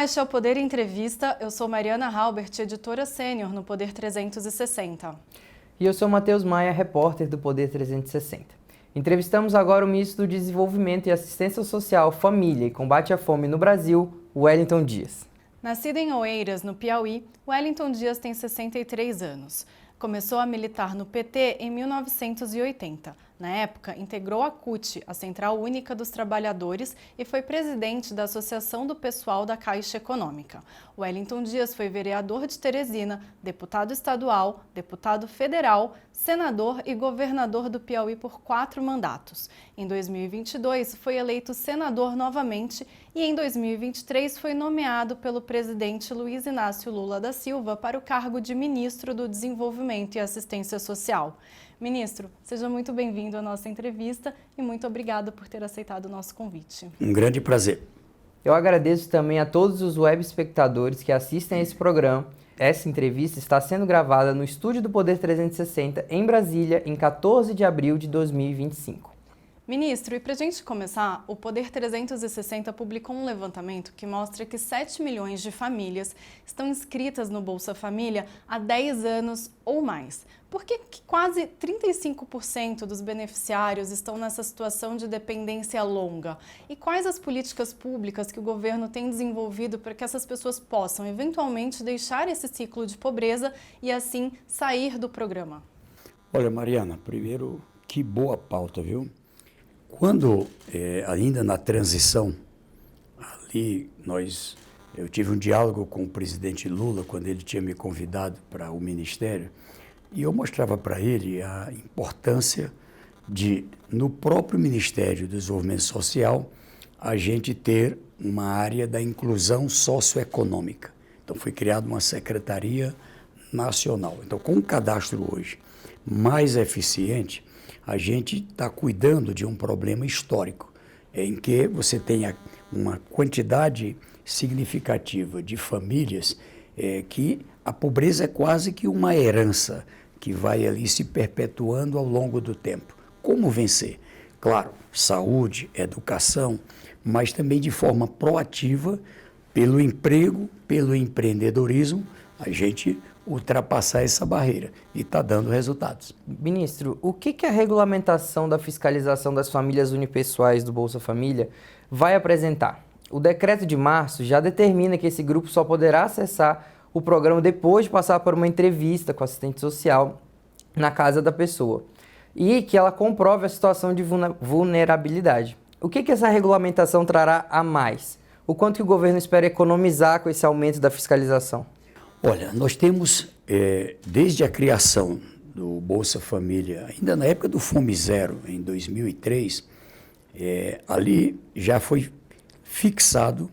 este é o Poder Entrevista. Eu sou Mariana Halbert, editora sênior no Poder 360. E eu sou Matheus Maia, repórter do Poder 360. Entrevistamos agora o ministro do Desenvolvimento e Assistência Social, Família e Combate à Fome no Brasil, Wellington Dias. Nascido em Oeiras, no Piauí, Wellington Dias tem 63 anos. Começou a militar no PT em 1980. Na época, integrou a CUT, a Central Única dos Trabalhadores, e foi presidente da Associação do Pessoal da Caixa Econômica. Wellington Dias foi vereador de Teresina, deputado estadual, deputado federal, senador e governador do Piauí por 4 mandatos. Em 2022, foi eleito senador novamente e em 2023 foi nomeado pelo presidente Luiz Inácio Lula da Silva para o cargo de ministro do Desenvolvimento e Assistência Social. Ministro, seja muito bem-vindo à nossa entrevista e muito obrigado por ter aceitado o nosso convite. Um grande prazer. Eu agradeço também a todos os web espectadores que assistem a esse programa. Essa entrevista está sendo gravada no estúdio do Poder 360, em Brasília, em 14 de abril de 2025. Ministro, e para a gente começar, o Poder 360 publicou um levantamento que mostra que 7 milhões de famílias estão inscritas no Bolsa Família há 10 anos ou mais. Por que quase 35% dos beneficiários estão nessa situação de dependência longa? E quais as políticas públicas que o governo tem desenvolvido para que essas pessoas possam, eventualmente, deixar esse ciclo de pobreza e, assim, sair do programa? Olha, Mariana, primeiro, que boa pauta, viu? Quando, ainda na transição, ali eu tive um diálogo com o presidente Lula, quando ele tinha me convidado para o ministério, e eu mostrava para ele a importância de, no próprio Ministério do Desenvolvimento Social, a gente ter uma área da inclusão socioeconômica. Então, foi criada uma Secretaria Nacional. Então, com o cadastro hoje mais eficiente, a gente está cuidando de um problema histórico, em que você tem uma quantidade significativa de famílias que a pobreza é quase que uma herança que vai ali se perpetuando ao longo do tempo. Como vencer? Claro, saúde, educação, mas também de forma proativa, pelo emprego, pelo empreendedorismo, a gente ultrapassar essa barreira e está dando resultados. Ministro, o que a regulamentação da fiscalização das famílias unipessoais do Bolsa Família vai apresentar? O decreto de março já determina que esse grupo só poderá acessar o programa depois de passar por uma entrevista com o assistente social na casa da pessoa e que ela comprove a situação de vulnerabilidade. O que essa regulamentação trará a mais? O quanto que o governo espera economizar com esse aumento da fiscalização? Olha, nós temos, desde a criação do Bolsa Família, ainda na época do Fome Zero, em 2003, ali já foi fixado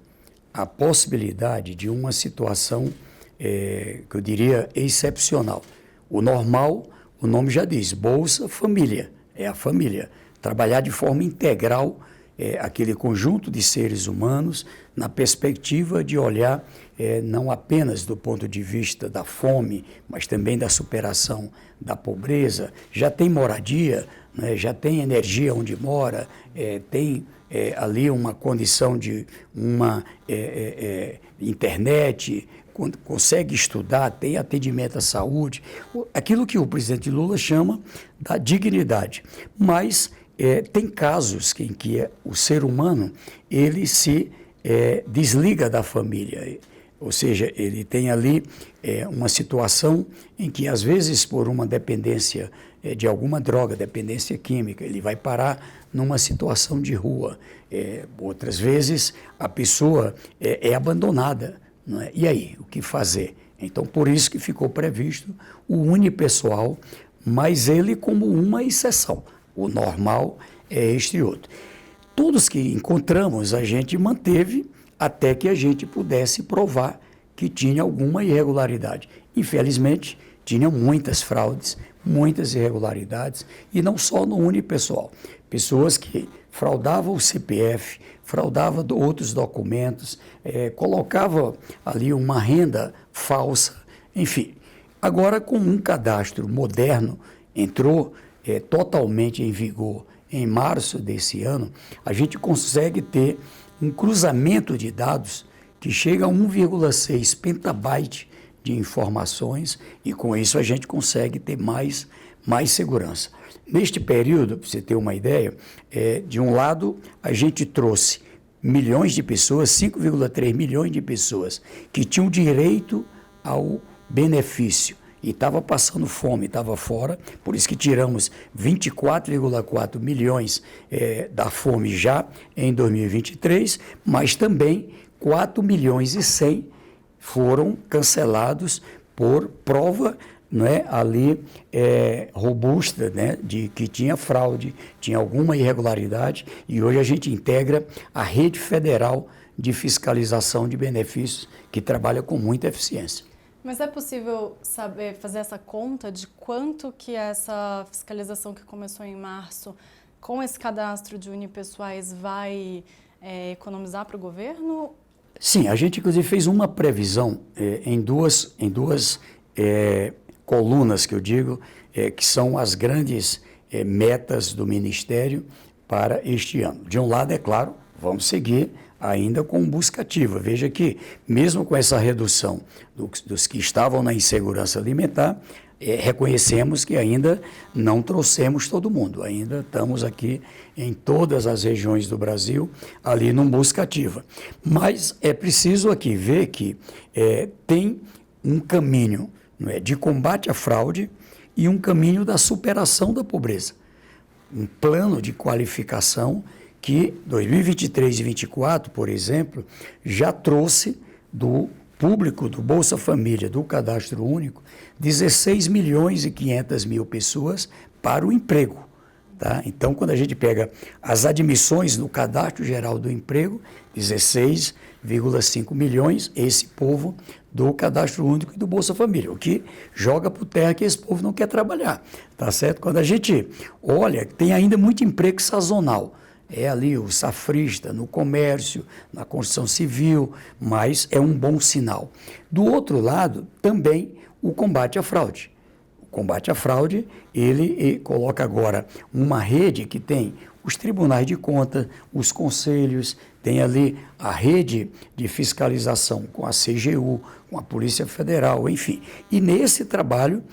a possibilidade de uma situação, que eu diria, excepcional. O normal, o nome já diz, Bolsa Família, é a família. Trabalhar de forma integral aquele conjunto de seres humanos na perspectiva de olhar não apenas do ponto de vista da fome, mas também da superação da pobreza. Já tem moradia, né? Já tem energia onde mora, tem ali uma condição de uma internet, consegue estudar, tem atendimento à saúde, aquilo que o presidente Lula chama da dignidade. Mas tem casos em que o ser humano ele se desliga da família, ou seja, ele tem ali uma situação em que, às vezes, por uma dependência de alguma droga, dependência química, ele vai parar numa situação de rua. Outras vezes, a pessoa é abandonada, não é? E aí, o que fazer? Então, por isso que ficou previsto o unipessoal, mas ele como uma exceção. O normal é este outro. Todos que encontramos, a gente manteve até que a gente pudesse provar que tinha alguma irregularidade. Infelizmente, tinha muitas fraudes, muitas irregularidades, e não só no unipessoal. Pessoas que fraudavam o CPF, fraudavam outros documentos, colocavam ali uma renda falsa, enfim. Agora, com um cadastro moderno, entrou totalmente em vigor em março desse ano, a gente consegue ter um cruzamento de dados que chega a 1,6 petabyte de informações e com isso a gente consegue ter mais segurança. Neste período, para você ter uma ideia, de um lado a gente trouxe milhões de pessoas, 5,3 milhões de pessoas que tinham direito ao benefício e estava passando fome, estava fora, por isso que tiramos 24,4 milhões da fome já em 2023, mas também 4 milhões e 100 foram cancelados por prova, não é, ali robusta, né, de que tinha fraude, tinha alguma irregularidade, e hoje a gente integra a rede federal de fiscalização de benefícios que trabalha com muita eficiência. Mas é possível saber, fazer essa conta de quanto que essa fiscalização que começou em março, com esse cadastro de unipessoais, vai economizar para o governo? Sim, a gente inclusive fez uma previsão em duas colunas que eu digo, que são as grandes metas do Ministério para este ano. De um lado, é claro, vamos seguir ainda com busca ativa. Veja que, mesmo com essa redução dos que estavam na insegurança alimentar, reconhecemos que ainda não trouxemos todo mundo, ainda estamos aqui em todas as regiões do Brasil, ali num busca ativa. Mas é preciso aqui ver que tem um caminho, não é, de combate à fraude e um caminho da superação da pobreza. Um plano de qualificação que 2023 e 2024, por exemplo, já trouxe do público do Bolsa Família, do Cadastro Único, 16 milhões e 500 mil pessoas para o emprego. Tá? Então, quando a gente pega as admissões no Cadastro Geral do Emprego, 16,5 milhões, esse povo do Cadastro Único e do Bolsa Família, o que joga por terra que esse povo não quer trabalhar, tá certo? Quando a gente olha, tem ainda muito emprego sazonal, ali o safrista, no comércio, na construção civil, mas é um bom sinal. Do outro lado, também o combate à fraude. O combate à fraude, ele coloca agora uma rede que tem os tribunais de contas, os conselhos, tem ali a rede de fiscalização com a CGU, com a Polícia Federal, enfim. E nesse trabalho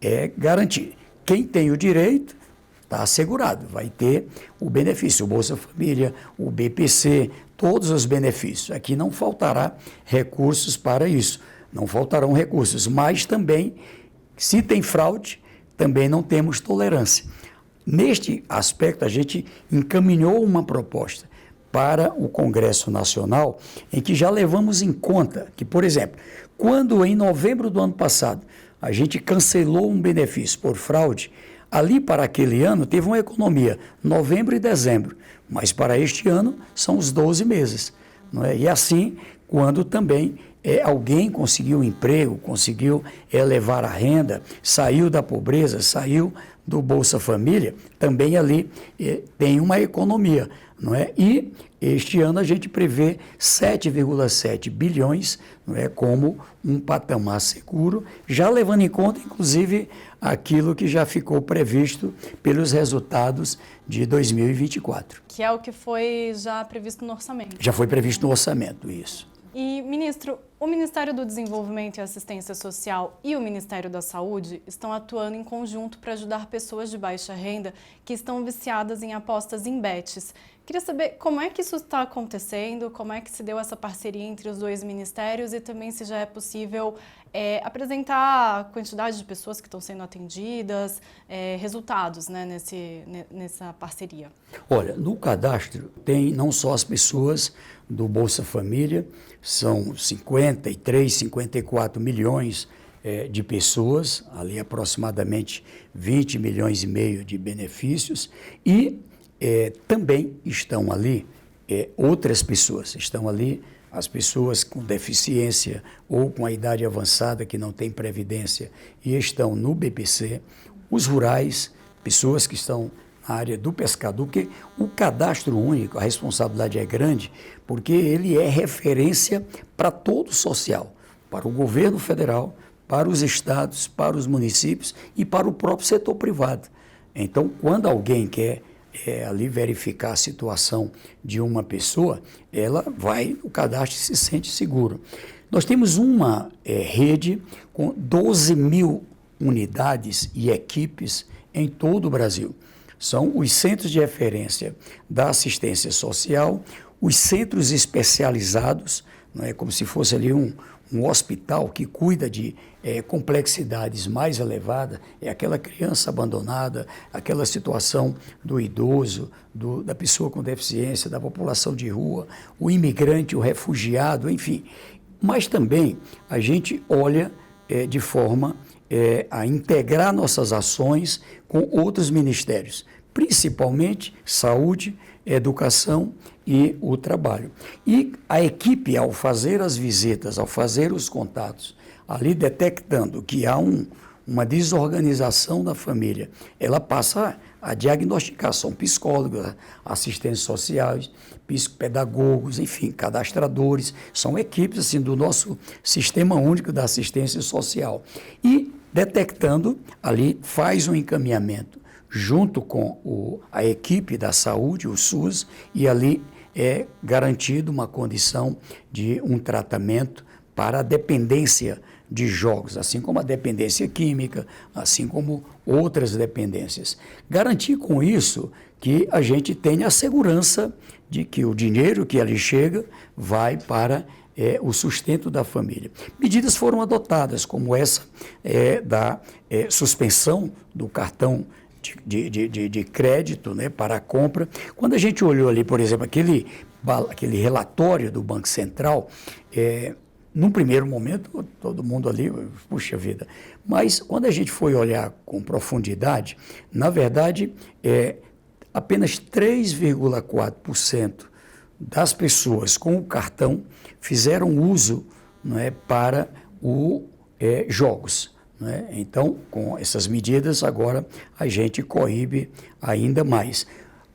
é garantir. Quem tem o direito está assegurado, vai ter o benefício, o Bolsa Família, o BPC, todos os benefícios. Aqui não faltará recursos para isso, não faltarão recursos, mas também, se tem fraude, também não temos tolerância. Neste aspecto, a gente encaminhou uma proposta para o Congresso Nacional, em que já levamos em conta que, por exemplo, quando em novembro do ano passado a gente cancelou um benefício por fraude, ali para aquele ano teve uma economia, novembro e dezembro, mas para este ano são os 12 meses. Não é? E assim, quando também alguém conseguiu um emprego, conseguiu elevar a renda, saiu da pobreza, saiu do Bolsa Família, também ali tem uma economia. Não é? E este ano a gente prevê 7,7 bilhões, não é, como um patamar seguro, já levando em conta, inclusive, aquilo que já ficou previsto pelos resultados de 2024. Que é o que foi já previsto no orçamento. Já foi previsto no orçamento, isso. E, ministro, o Ministério do Desenvolvimento e Assistência Social e o Ministério da Saúde estão atuando em conjunto para ajudar pessoas de baixa renda que estão viciadas em apostas em bets. Queria saber como é que isso está acontecendo, como é que se deu essa parceria entre os dois ministérios e também se já é possível apresentar a quantidade de pessoas que estão sendo atendidas, resultados, né, nessa parceria. Olha, no cadastro tem não só as pessoas do Bolsa Família, são 53, 54 milhões de pessoas, ali aproximadamente 20 milhões e meio de benefícios, e também estão ali outras pessoas, estão ali as pessoas com deficiência ou com a idade avançada que não tem previdência e estão no BPC, os rurais, pessoas que estão na área do pescador, porque o cadastro único, a responsabilidade é grande, porque ele é referência para todo o social, para o governo federal, para os estados, para os municípios e para o próprio setor privado. Então, quando alguém quer ali verificar a situação de uma pessoa, ela vai no cadastro e se sente seguro. Nós temos uma rede com 12 mil unidades e equipes em todo o Brasil. São os centros de referência da assistência social, os centros especializados, não é como se fosse ali um hospital que cuida de complexidades mais elevadas, é aquela criança abandonada, aquela situação do idoso, da pessoa com deficiência, da população de rua, o imigrante, o refugiado, enfim. Mas também a gente olha de forma a integrar nossas ações com outros ministérios, principalmente saúde, educação e o trabalho. E a equipe, ao fazer as visitas, ao fazer os contatos, ali detectando que há uma desorganização da família, ela passa a diagnosticar, são psicólogos, assistentes sociais, psicopedagogos, enfim, cadastradores, são equipes assim, do nosso Sistema Único da Assistência Social. E detectando, ali faz um encaminhamento junto com a equipe da saúde, o SUS, e ali é garantido uma condição de um tratamento para a dependência de jogos, assim como a dependência química, assim como outras dependências. Garantir com isso que a gente tenha a segurança de que o dinheiro que ali chega vai para o sustento da família. Medidas foram adotadas, como essa da suspensão do cartão de crédito, né, para a compra. Quando a gente olhou ali, por exemplo, aquele relatório do Banco Central, num primeiro momento, todo mundo ali, puxa vida, mas quando a gente foi olhar com profundidade, na verdade, apenas 3,4% das pessoas com o cartão fizeram uso, não é, para jogos. Então, com essas medidas, agora a gente coíbe ainda mais.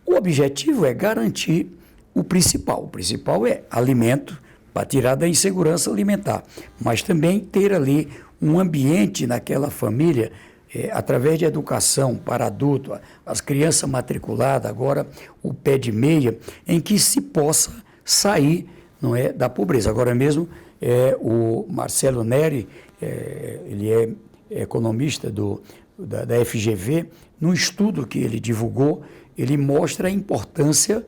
O objetivo é garantir o principal. O principal é alimento, para tirar da insegurança alimentar, mas também ter ali um ambiente naquela família, através de educação para adulto, as crianças matriculadas, agora o pé de meia, em que se possa sair, não é, da pobreza. Agora mesmo, o Marcelo Neri, ele é economista da FGV, num estudo que ele divulgou, ele mostra a importância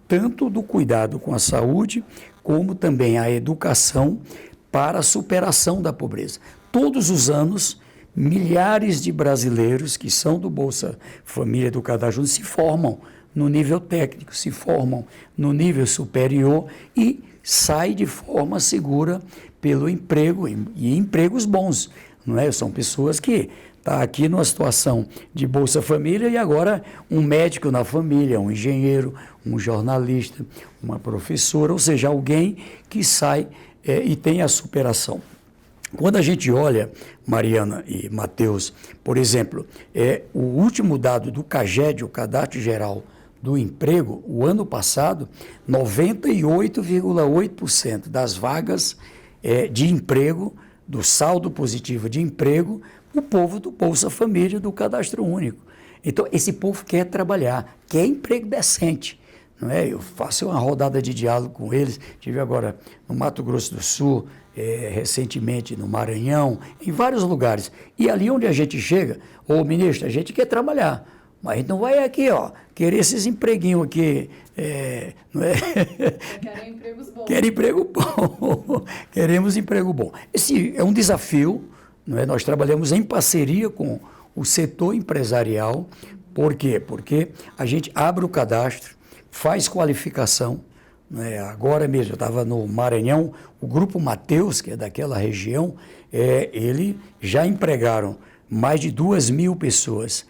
tanto do cuidado com a saúde, como também a educação para a superação da pobreza. Todos os anos, milhares de brasileiros que são do Bolsa Família do Cadastro se formam no nível técnico, se formam no nível superior e saem de forma segura pelo emprego, e empregos bons, não é? São pessoas que estão aqui numa situação de Bolsa Família e agora um médico na família, um engenheiro, um jornalista, uma professora, ou seja, alguém que sai e tem a superação. Quando a gente olha, Mariana e Matheus, por exemplo, o último dado do CAGED, o Cadastro Geral do Emprego, o ano passado, 98,8% das vagas de emprego, do saldo positivo de emprego, o povo do Bolsa Família, do Cadastro Único. Então, esse povo quer trabalhar, quer emprego decente. Não é? Eu faço uma rodada de diálogo com eles, estive agora no Mato Grosso do Sul, recentemente no Maranhão, em vários lugares. E ali onde a gente chega, ministro, a gente quer trabalhar, mas a gente não vai aqui, querer esses empreguinhos aqui, não é? Querem empregos bons. Querem emprego bom, queremos emprego bom. Esse é um desafio, não é? Nós trabalhamos em parceria com o setor empresarial. Por quê? Porque a gente abre o cadastro, faz qualificação. Agora mesmo, eu estava no Maranhão, o Grupo Mateus, que é daquela região, ele já empregaram mais de 2.000 pessoas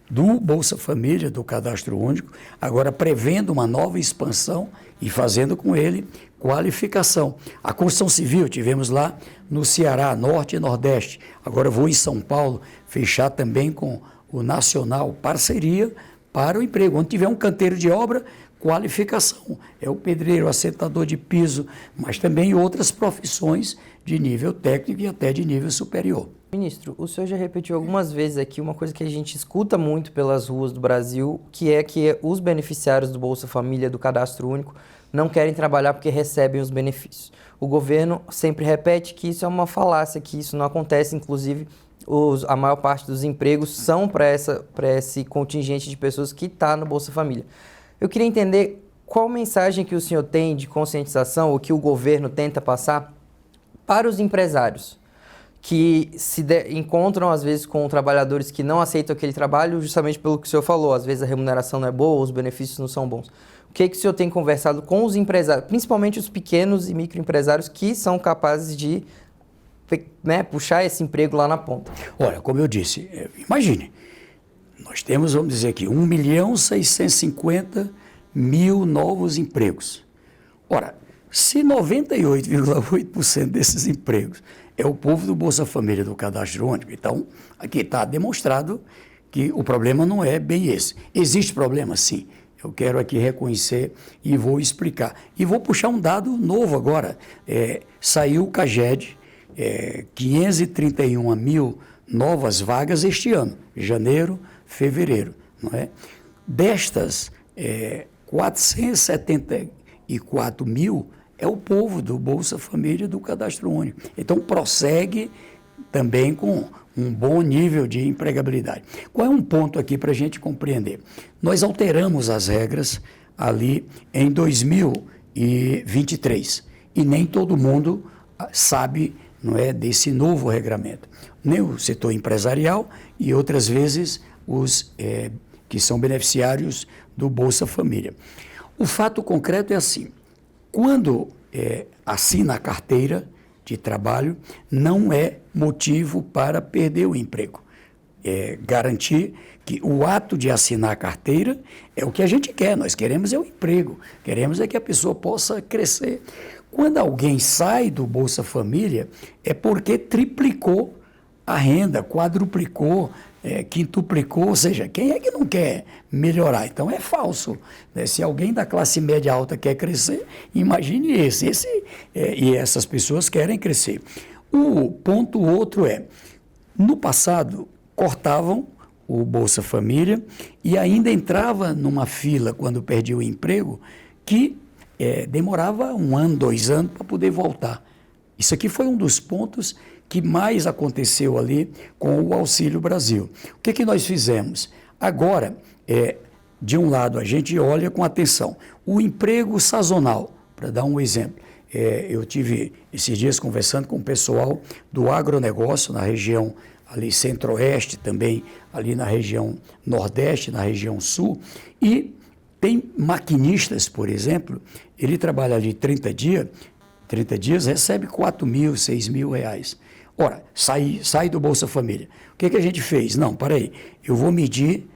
do Bolsa Família, do Cadastro Único, agora prevendo uma nova expansão e fazendo com ele qualificação. A construção civil, tivemos lá no Ceará, Norte e Nordeste, agora vou em São Paulo, fechar também com o Nacional, parceria para o emprego. Onde tiver um canteiro de obra, qualificação. É o pedreiro, assentador de piso, mas também outras profissões de nível técnico e até de nível superior. Ministro, o senhor já repetiu algumas vezes aqui uma coisa que a gente escuta muito pelas ruas do Brasil, que é que os beneficiários do Bolsa Família, do Cadastro Único, não querem trabalhar porque recebem os benefícios. O governo sempre repete que isso é uma falácia, que isso não acontece, inclusive a maior parte dos empregos são para esse contingente de pessoas que está no Bolsa Família. Eu queria entender qual mensagem que o senhor tem de conscientização, ou que o governo tenta passar para os empresários, que encontram, às vezes, com trabalhadores que não aceitam aquele trabalho, justamente pelo que o senhor falou, às vezes a remuneração não é boa, os benefícios não são bons. O que o senhor tem conversado com os empresários, principalmente os pequenos e microempresários, que são capazes de, né, puxar esse emprego lá na ponta? Olha, como eu disse, imagine, nós temos, vamos dizer aqui, 1.650.000 novos empregos. Ora, se 98,8% desses empregos é o povo do Bolsa Família, do Cadastro Único, então aqui está demonstrado que o problema não é bem esse. Existe problema, sim. Eu quero aqui reconhecer e vou explicar. E vou puxar um dado novo agora. Saiu o CAGED, 531.000 novas vagas este ano, janeiro, fevereiro, não é? Destas, 474.000 é o povo do Bolsa Família, do Cadastro Único. Então, prossegue também com um bom nível de empregabilidade. Qual é um ponto aqui para a gente compreender? Nós alteramos as regras ali em 2023 e nem todo mundo sabe, não é, desse novo regramento. Nem o setor empresarial e outras vezes os que são beneficiários do Bolsa Família. O fato concreto é assim: quando assina a carteira de trabalho, não é motivo para perder o emprego. Garantir que o ato de assinar a carteira é o que a gente quer, nós queremos é o emprego, queremos é que a pessoa possa crescer. Quando alguém sai do Bolsa Família, é porque triplicou a renda, quadruplicou, quintuplicou, ou seja, quem é que não quer melhorar? Então é falso, né? Se alguém da classe média alta quer crescer, imagine e essas pessoas querem crescer. O ponto outro no passado, cortavam o Bolsa Família e ainda entrava numa fila quando perdia o emprego que demorava 1 ano, 2 anos para poder voltar. Isso aqui foi um dos pontos que mais aconteceu ali com o Auxílio Brasil. O que nós fizemos? Agora, de um lado, a gente olha com atenção o emprego sazonal, para dar um exemplo. Eu tive esses dias conversando com o pessoal do agronegócio na região ali centro-oeste, também ali na região nordeste, na região sul, e tem maquinistas, por exemplo, ele trabalha ali 30 dias, recebe 4.000, 6.000 reais. Ora, sai do Bolsa Família. O que a gente fez? Não, peraí, eu vou medir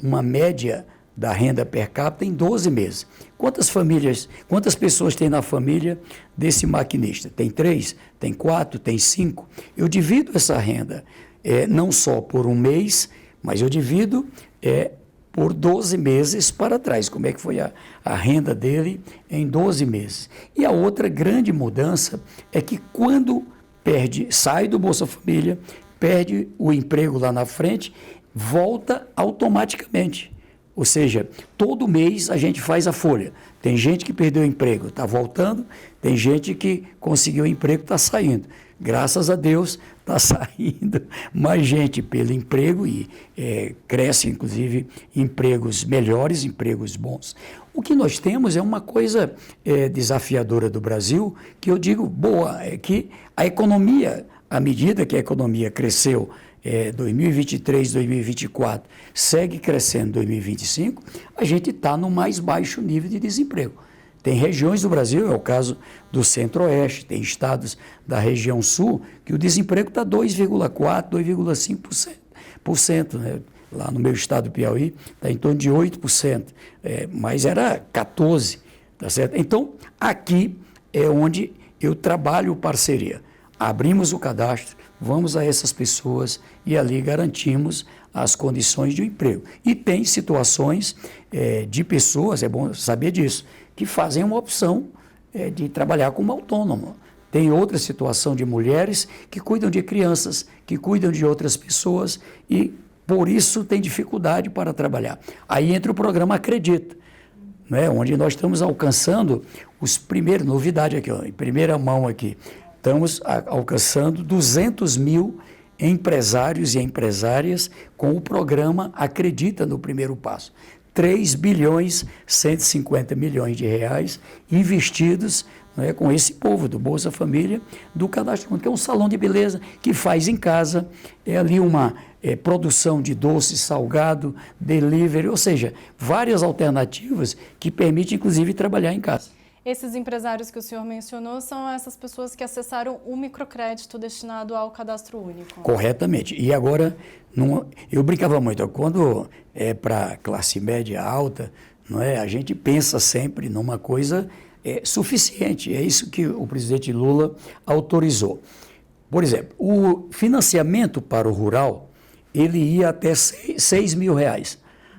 uma média da renda per capita em 12 meses. Quantas pessoas tem na família desse maquinista? Tem 3? Tem 4? Tem 5? Eu divido essa renda, não só por um mês, mas eu divido por 12 meses para trás. Como é que foi a renda dele em 12 meses? E a outra grande mudança é que quando sai do Bolsa Família, perde o emprego lá na frente, volta automaticamente. Ou seja, todo mês a gente faz a folha. Tem gente que perdeu o emprego, está voltando, tem gente que conseguiu o emprego, está saindo. Graças a Deus, está saindo mais gente pelo emprego e cresce, inclusive, empregos melhores, empregos bons. O que nós temos é uma coisa desafiadora do Brasil, que eu digo boa, é que a economia, à medida que a economia cresceu 2023, 2024, segue crescendo em 2025, a gente está no mais baixo nível de desemprego. Tem regiões do Brasil, é o caso do Centro-Oeste, tem estados da região Sul, que o desemprego está 2,4%, 2,5%, né? Lá no meu estado do Piauí, está em torno de 8%, mas era 14%, tá certo? Então, aqui é onde eu trabalho parceria. Abrimos o cadastro, vamos a essas pessoas e ali garantimos as condições de um emprego. E tem situações de pessoas, é bom saber disso, que fazem uma opção de trabalhar como autônomo. Tem outra situação de mulheres que cuidam de crianças, que cuidam de outras pessoas e, por isso, tem dificuldade para trabalhar. Aí entra o programa Acredita, né, onde nós estamos alcançando os primeiros, novidade aqui, ó, em primeira mão aqui, estamos alcançando 200 mil empresários e empresárias com o programa Acredita no Primeiro Passo. 3 bilhões 150 milhões de reais investidos, né, com esse povo do Bolsa Família, do Cadastro Único, que é um salão de beleza que faz em casa, é ali uma produção de doce, salgado, delivery, ou seja, várias alternativas que permitem, inclusive, trabalhar em casa. Esses empresários que o senhor mencionou são essas pessoas que acessaram o microcrédito destinado ao Cadastro Único. Corretamente. E agora, eu brincava muito, quando é para classe média alta, não é, a gente pensa sempre numa coisa suficiente. É isso que o presidente Lula autorizou. Por exemplo, o financiamento para o rural, ele ia até 6 mil reais.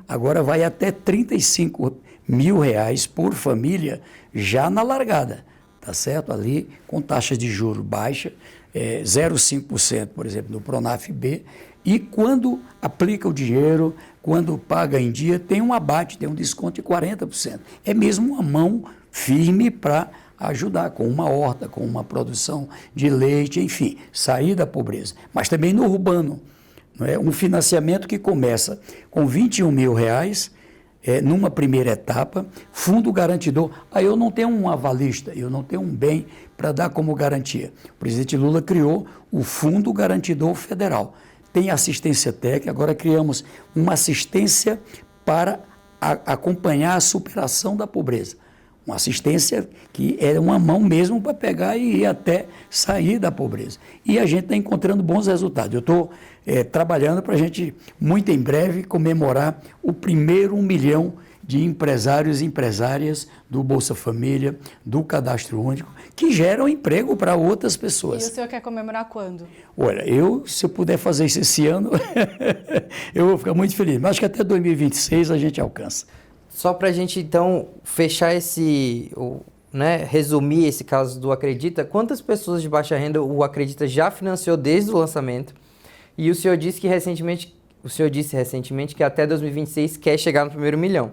Agora vai até 35 mil reais por família já na largada, tá certo? Ali com taxas de juros baixa, 0,5%, por exemplo, no Pronaf-B, e quando aplica o dinheiro, quando paga em dia, tem um abate, tem um desconto de 40%. É mesmo uma mão firme para ajudar com uma horta, com uma produção de leite, enfim, sair da pobreza. Mas também no urbano, não é? Um financiamento que começa com 21 mil reais, numa primeira etapa, fundo garantidor. Aí eu não tenho um avalista, eu não tenho um bem para dar como garantia. O presidente Lula criou o Fundo Garantidor Federal. Tem assistência técnica, agora criamos uma assistência para acompanhar a superação da pobreza. Uma assistência que é uma mão mesmo para pegar e ir até sair da pobreza. E a gente está encontrando bons resultados. Eu estou trabalhando para a gente, muito em breve, comemorar o primeiro 1 milhão de empresários e empresárias do Bolsa Família, do Cadastro Único, que geram emprego para outras pessoas. E o senhor quer comemorar quando? Olha, se eu puder fazer isso esse ano, eu vou ficar muito feliz. Mas acho que até 2026 a gente alcança. Só para a gente, então, fechar resumir esse caso do Acredita, quantas pessoas de baixa renda o Acredita já financiou desde o lançamento? E o senhor disse recentemente que até 2026 quer chegar no primeiro 1 milhão.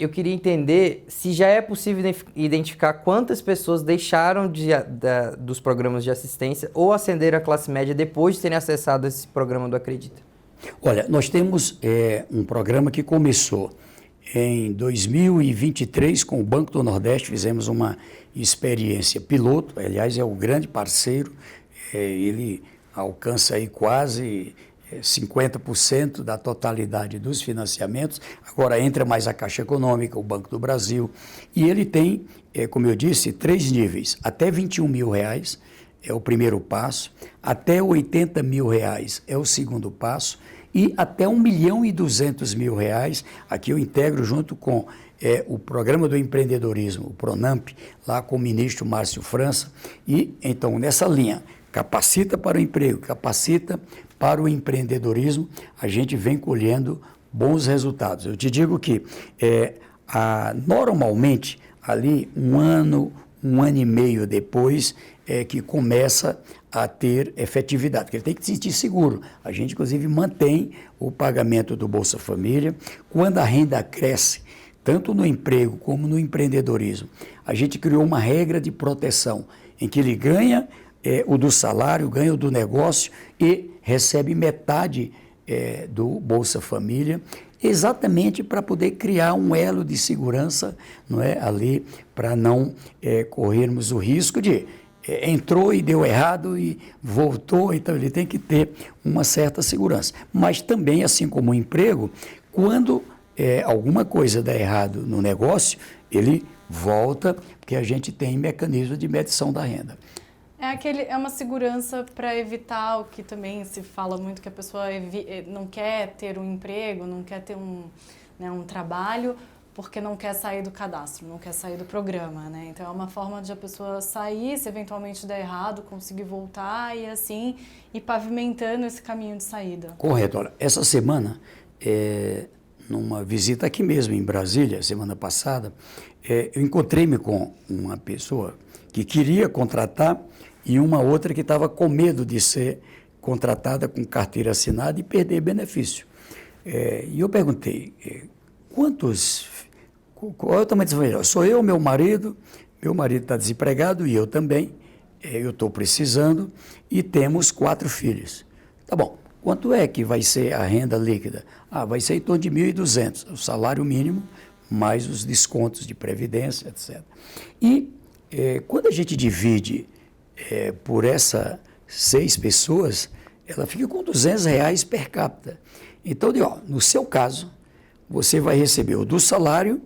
Eu queria entender se já é possível identificar quantas pessoas deixaram dos programas de assistência ou ascenderam à classe média depois de terem acessado esse programa do Acredita. Olha, nós temos um programa que começou em 2023 com o Banco do Nordeste, fizemos uma experiência piloto, aliás é o grande parceiro, ele alcança aí quase 50% da totalidade dos financiamentos, agora entra mais a Caixa Econômica, o Banco do Brasil, e ele tem, como eu disse, 3 níveis, até 21 mil reais é o primeiro passo, até 80 mil reais é o segundo passo, e até 1.200.000 reais, aqui eu integro junto com o Programa do Empreendedorismo, o PRONAMP, lá com o ministro Márcio França, e então nessa linha, capacita para o emprego, capacita para o empreendedorismo, a gente vem colhendo bons resultados. Eu te digo que normalmente ali um ano e meio depois que começa a ter efetividade, porque ele tem que se sentir seguro. A gente, inclusive, mantém o pagamento do Bolsa Família. Quando a renda cresce, tanto no emprego como no empreendedorismo, a gente criou uma regra de proteção, em que ele ganha o do salário, ganha o do negócio e recebe metade do Bolsa Família, exatamente para poder criar um elo de segurança, não é, ali, para não corrermos o risco de entrou e deu errado e voltou, então ele tem que ter uma certa segurança. Mas também, assim como o emprego, quando alguma coisa dá errado no negócio, volta, porque a gente tem mecanismo de medição da renda. É uma segurança para evitar o que também se fala muito, que a pessoa não quer ter um emprego, não quer ter um trabalho, porque não quer sair do cadastro, não quer sair do programa, né? Então é uma forma de a pessoa sair, se eventualmente der errado, conseguir voltar e assim ir pavimentando esse caminho de saída. Correto. Olha, essa semana numa visita aqui mesmo em Brasília, semana passada, eu encontrei-me com uma pessoa que queria contratar e uma outra que estava com medo de ser contratada com carteira assinada e perder benefício. E eu perguntei, qual é o tamanho dessa família? Sou eu, meu marido está desempregado e eu também, eu estou precisando e temos 4 filhos. Tá bom, quanto é que vai ser a renda líquida? Vai ser em torno de 1.200, o salário mínimo, mais os descontos de previdência, etc. E quando a gente divide por essas 6 pessoas, ela fica com R$200 per capita. Então, no seu caso, você vai receber o do salário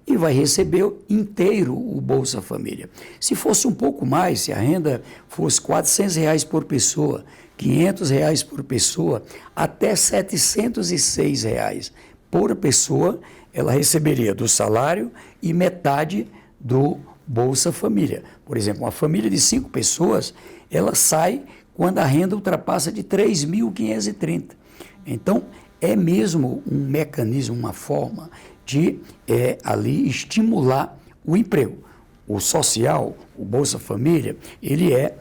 e vai receber inteiro o Bolsa Família. Se fosse um pouco mais, se a renda fosse R$400 por pessoa, R$500 por pessoa, até R$706 por pessoa, ela receberia do salário e metade do Bolsa Família. Por exemplo, uma família de 5 pessoas, ela sai quando a renda ultrapassa de 3.530. Então, é mesmo um mecanismo, uma forma de ali estimular o emprego. O social, o Bolsa Família, ele é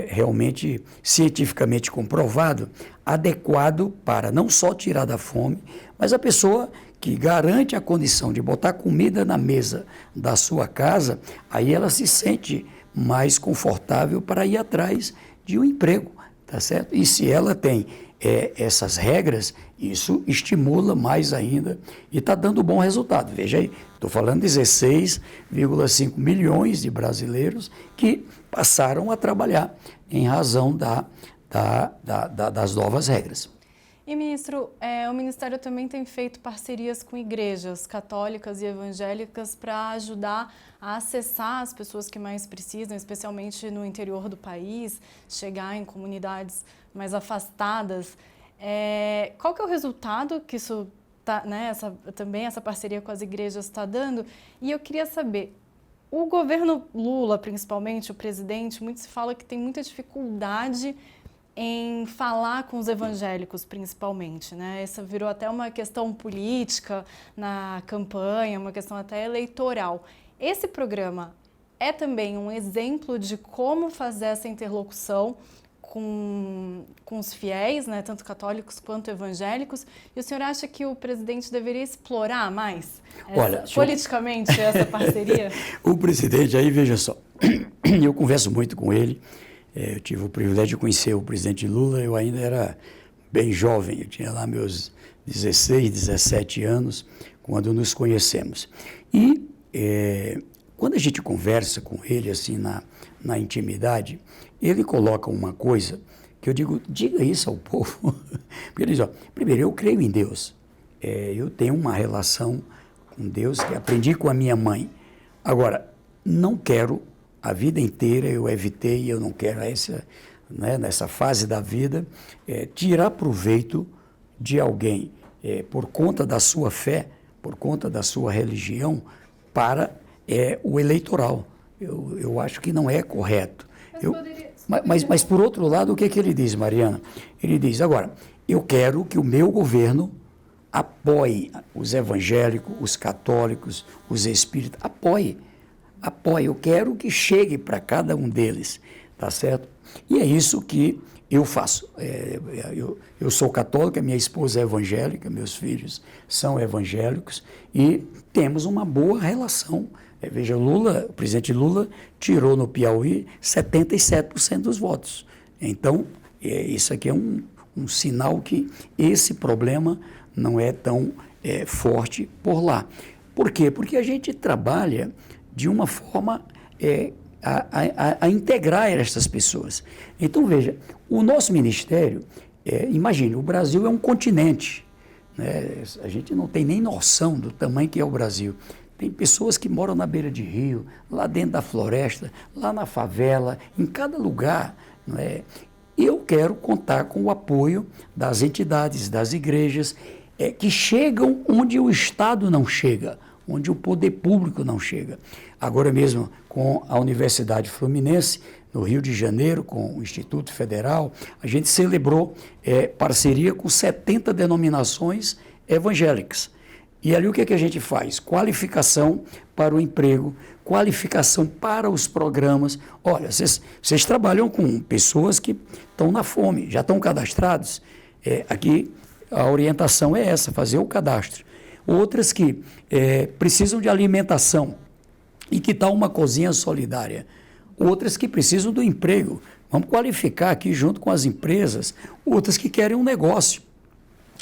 realmente cientificamente comprovado, adequado para não só tirar da fome, mas a pessoa que garante a condição de botar comida na mesa da sua casa, aí ela se sente mais confortável para ir atrás de um emprego, tá certo? E se ela tem essas regras, isso estimula mais ainda e está dando bom resultado. Veja aí, estou falando de 16,5 milhões de brasileiros que passaram a trabalhar em razão das novas regras. E, ministro, o Ministério também tem feito parcerias com igrejas católicas e evangélicas para ajudar a acessar as pessoas que mais precisam, especialmente no interior do país, chegar em comunidades mais afastadas. Qual que é o resultado que isso também essa parceria com as igrejas está dando? E eu queria saber, o governo Lula, principalmente, o presidente, muito se fala que tem muita dificuldade em falar com os evangélicos, principalmente, né? Essa virou até uma questão política na campanha, uma questão até eleitoral. Esse programa é também um exemplo de como fazer essa interlocução com os fiéis, né, tanto católicos quanto evangélicos, e o senhor acha que o presidente deveria explorar mais politicamente essa parceria? O presidente, aí veja só, eu converso muito com ele, eu tive o privilégio de conhecer o presidente Lula, eu ainda era bem jovem, eu tinha lá meus 16, 17 anos, quando nos conhecemos. E quando a gente conversa com ele, assim, na intimidade, ele coloca uma coisa que eu digo, diga isso ao povo. Porque ele diz, primeiro, eu creio em Deus. Eu tenho uma relação com Deus que aprendi com a minha mãe. Agora, não quero, a vida inteira eu evitei, eu não quero nessa fase da vida, tirar proveito de alguém por conta da sua fé, por conta da sua religião, para o eleitoral. Eu acho que não é correto. Mas, por outro lado, o que ele diz, Mariana? Ele diz, agora, eu quero que o meu governo apoie os evangélicos, os católicos, os espíritas, apoie. Eu quero que chegue para cada um deles, tá certo? E é isso que eu faço. Eu sou católico, a minha esposa é evangélica, meus filhos são evangélicos e temos uma boa relação. Veja, o presidente Lula tirou no Piauí 77% dos votos. Então, isso aqui é um sinal que esse problema não é tão forte por lá. Por quê? Porque a gente trabalha de uma forma a integrar essas pessoas. Então, veja, o nosso ministério, imagine, o Brasil é um continente, né? A gente não tem nem noção do tamanho que é o Brasil. Tem pessoas que moram na beira de rio, lá dentro da floresta, lá na favela, em cada lugar, não é? Eu quero contar com o apoio das entidades, das igrejas, que chegam onde o Estado não chega, onde o poder público não chega. Agora mesmo, com a Universidade Fluminense, no Rio de Janeiro, com o Instituto Federal, a gente celebrou parceria com 70 denominações evangélicas. E ali o que é que a gente faz? Qualificação para o emprego, qualificação para os programas. Olha, vocês trabalham com pessoas que estão na fome, já estão cadastrados. Aqui a orientação é essa, fazer o cadastro. Outras que precisam de alimentação e que tal uma cozinha solidária. Outras que precisam do emprego. Vamos qualificar aqui junto com as empresas. Outras que querem um negócio.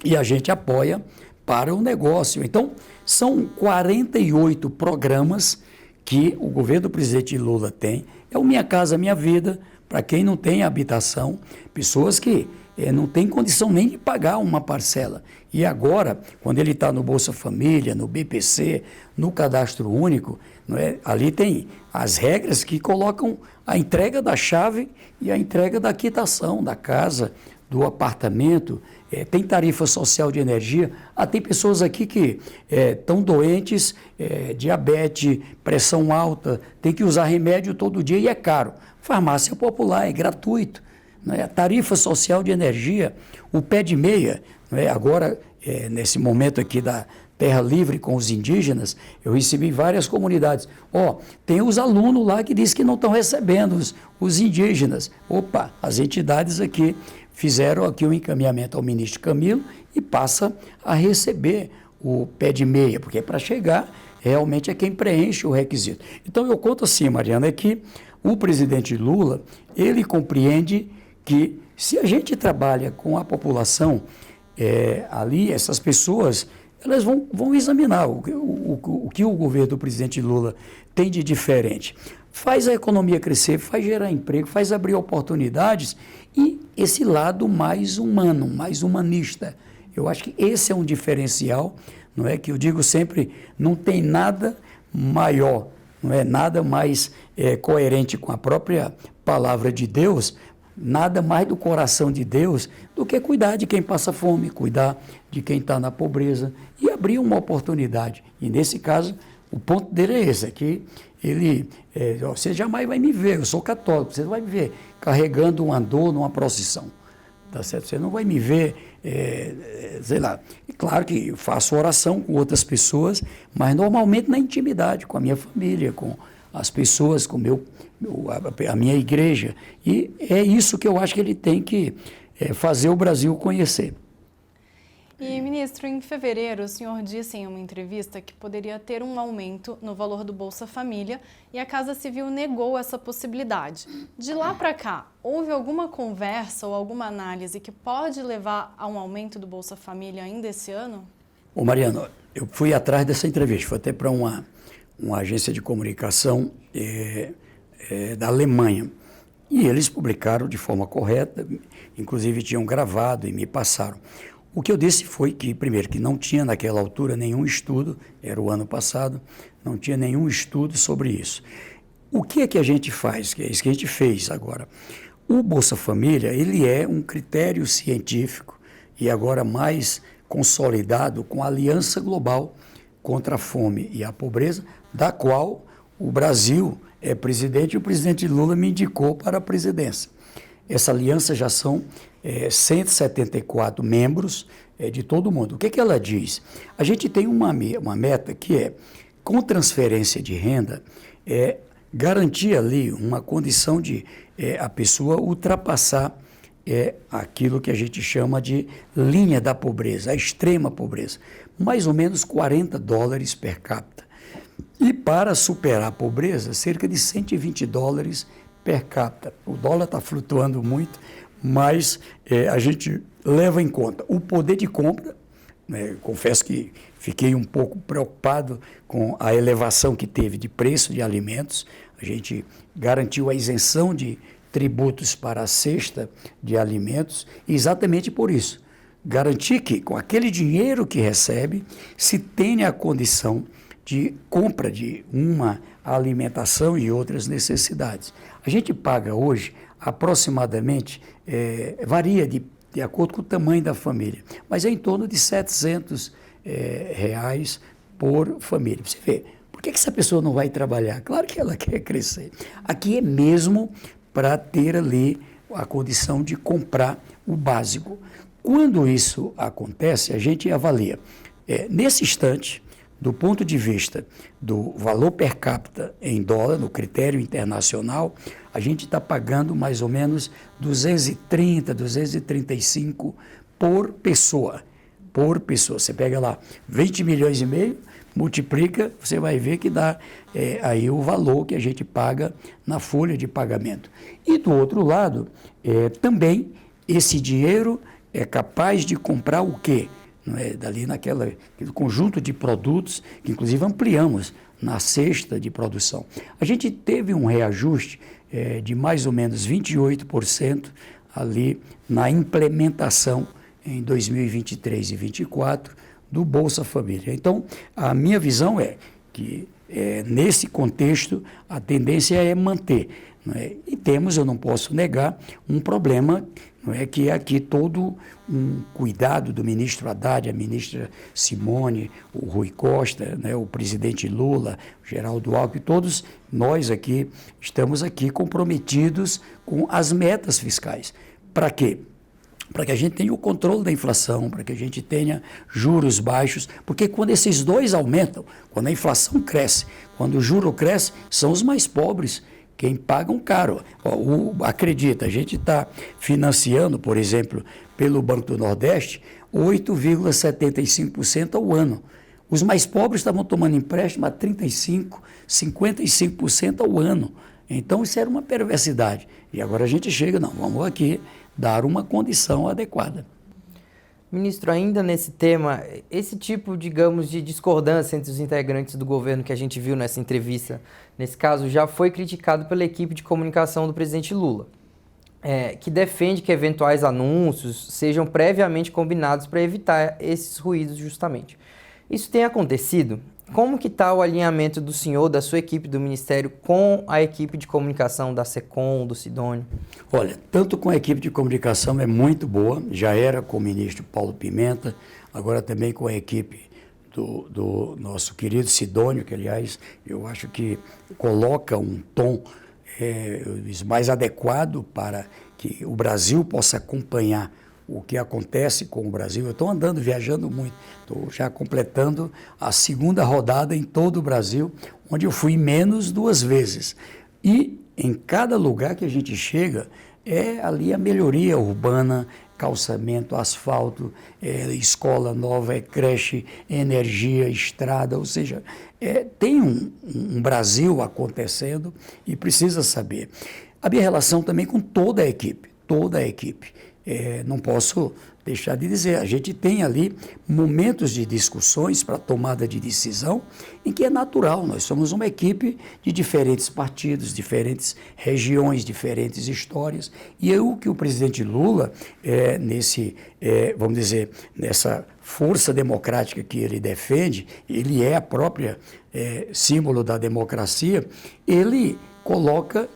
E a gente apoia para o negócio. Então, são 48 programas que o governo do presidente Lula tem. É o Minha Casa Minha Vida, para quem não tem habitação, pessoas que não têm condição nem de pagar uma parcela. E agora, quando ele está no Bolsa Família, no BPC, no Cadastro Único, ali tem as regras que colocam a entrega da chave e a entrega da quitação da casa, do apartamento, tem tarifa social de energia. Tem pessoas aqui que estão doentes, diabetes, pressão alta, tem que usar remédio todo dia e é caro. Farmácia popular, é gratuito. Tarifa social de energia, o pé de meia, agora, nesse momento aqui da Terra Livre com os indígenas, eu recebi várias comunidades. Tem os alunos lá que dizem que não estão recebendo os indígenas. Opa, as entidades aqui fizeram aqui um encaminhamento ao ministro Camilo e passa a receber o pé de meia, porque para chegar realmente é quem preenche o requisito. Então eu conto assim, Mariana, que o presidente Lula, ele compreende que se a gente trabalha com a população ali, essas pessoas, elas vão examinar o que o governo do presidente Lula tem de diferente. Faz a economia crescer, faz gerar emprego, faz abrir oportunidades e esse lado mais humano, mais humanista. Eu acho que esse é um diferencial, não é? Que eu digo sempre, não tem nada maior, não é nada mais coerente com a própria palavra de Deus, nada mais do coração de Deus do que cuidar de quem passa fome, cuidar de quem está na pobreza e abrir uma oportunidade. E nesse caso, o ponto dele é esse, que ele, você jamais vai me ver, eu sou católico, você não vai me ver carregando um andor numa procissão, tá certo? Você não vai me ver, sei lá, claro que eu faço oração com outras pessoas, mas normalmente na intimidade, com a minha família, com as pessoas, com a minha igreja, e é isso que eu acho que ele tem que fazer o Brasil conhecer. E, ministro, em fevereiro, o senhor disse em uma entrevista que poderia ter um aumento no valor do Bolsa Família e a Casa Civil negou essa possibilidade. De lá para cá, houve alguma conversa ou alguma análise que pode levar a um aumento do Bolsa Família ainda esse ano? Mariano, eu fui atrás dessa entrevista, fui até para uma agência de comunicação da Alemanha. E eles publicaram de forma correta, inclusive tinham gravado e me passaram. O que eu disse foi que, primeiro, que não tinha naquela altura nenhum estudo, era o ano passado, não tinha nenhum estudo sobre isso. O que é que a gente faz? Que é isso que a gente fez agora. O Bolsa Família, ele é um critério científico e agora mais consolidado com a Aliança Global contra a Fome e a Pobreza, da qual o Brasil é presidente e o presidente Lula me indicou para a presidência. Essa aliança já são 174 membros de todo o mundo. O que é que ela diz? A gente tem uma meta que é, com transferência de renda, garantir ali uma condição de a pessoa ultrapassar aquilo que a gente chama de linha da pobreza, a extrema pobreza, mais ou menos $40 per capita. E para superar a pobreza, cerca de $120 per capita. O dólar está flutuando muito, mas a gente leva em conta o poder de compra. Confesso que fiquei um pouco preocupado com a elevação que teve de preço de alimentos. A gente garantiu a isenção de tributos para a cesta de alimentos, exatamente por isso. Garantir que, com aquele dinheiro que recebe, se tenha a condição de compra de uma alimentação e outras necessidades. A gente paga hoje aproximadamente, varia de acordo com o tamanho da família, mas é em torno de R$700 por família. Você vê, por que essa pessoa não vai trabalhar? Claro que ela quer crescer. Aqui é mesmo para ter ali a condição de comprar o básico. Quando isso acontece, a gente avalia. Nesse instante, do ponto de vista do valor per capita em dólar, no critério internacional, a gente está pagando mais ou menos 230, 235 por pessoa. Por pessoa. Você pega lá 20 milhões e meio, multiplica, você vai ver que dá aí o valor que a gente paga na folha de pagamento. E do outro lado, também esse dinheiro é capaz de comprar o quê? Não é? Dali naquele conjunto de produtos que inclusive ampliamos na cesta de produção. A gente teve um reajuste de mais ou menos 28% ali na implementação em 2023 e 2024 do Bolsa Família. Então, a minha visão é que nesse contexto a tendência é manter. Não é? E temos, eu não posso negar, um problema, não é, que é aqui todo um cuidado do ministro Haddad, a ministra Simone, o Rui Costa, né, o presidente Lula, o Geraldo Alckmin, todos nós aqui estamos aqui comprometidos com as metas fiscais. Para quê? Para que a gente tenha o controle da inflação, para que a gente tenha juros baixos, porque quando esses dois aumentam, quando a inflação cresce, quando o juro cresce, são os mais pobres quem pagam caro. Acredita, a gente está financiando, por exemplo, pelo Banco do Nordeste, 8,75% ao ano. Os mais pobres estavam tomando empréstimo a 35%, 55% ao ano. Então, isso era uma perversidade. E agora a gente chega, não, vamos aqui dar uma condição adequada. Ministro, ainda nesse tema, esse tipo, digamos, de discordância entre os integrantes do governo que a gente viu nessa entrevista, nesse caso, já foi criticado pela equipe de comunicação do presidente Lula, que defende que eventuais anúncios sejam previamente combinados para evitar esses ruídos justamente. Isso tem acontecido? Como que está o alinhamento do senhor, da sua equipe do Ministério, com a equipe de comunicação da SECOM, do Sidônio? Olha, tanto com a equipe de comunicação é muito boa, já era com o ministro Paulo Pimenta, agora também com a equipe do nosso querido Sidônio, que, aliás, eu acho que coloca um tom mais adequado para que o Brasil possa acompanhar o que acontece com o Brasil. Eu estou viajando muito, estou já completando a segunda rodada em todo o Brasil, onde eu fui menos 2 vezes. E em cada lugar que a gente chega, é ali a melhoria urbana, calçamento, asfalto, escola nova, creche, energia, estrada, ou seja, tem um Brasil acontecendo e precisa saber. A minha relação também com toda a equipe, não posso deixar de dizer, a gente tem ali momentos de discussões para tomada de decisão em que é natural, nós somos uma equipe de diferentes partidos, diferentes regiões, diferentes histórias, e o que o presidente Lula, vamos dizer, nessa força democrática que ele defende, ele é a própria símbolo da democracia, ele coloca,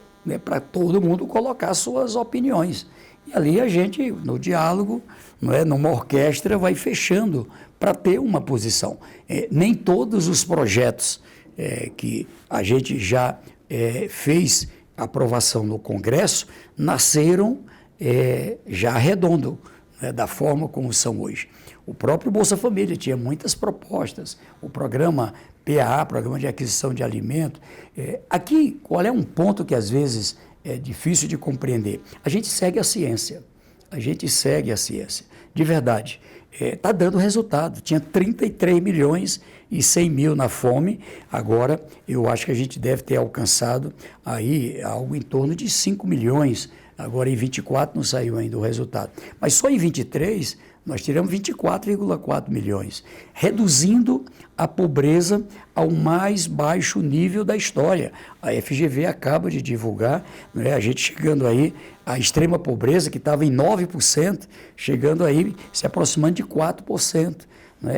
para todo mundo colocar suas opiniões. E ali a gente, no diálogo, numa orquestra, vai fechando para ter uma posição. Nem todos os projetos que a gente já fez aprovação no Congresso nasceram já redondo, da forma como são hoje. O próprio Bolsa Família tinha muitas propostas, o programa PAA, Programa de Aquisição de Alimento. Aqui, qual é um ponto que às vezes é difícil de compreender? A gente segue a ciência, de verdade. Está dando resultado, tinha 33 milhões e 100 mil na fome, agora eu acho que a gente deve ter alcançado aí algo em torno de 5 milhões, agora em 24 não saiu ainda o resultado, mas só em 23 nós tiramos 24,4 milhões, reduzindo a pobreza ao mais baixo nível da história. A FGV acaba de divulgar, a gente chegando aí à extrema pobreza, que estava em 9%, chegando aí, se aproximando de 4%.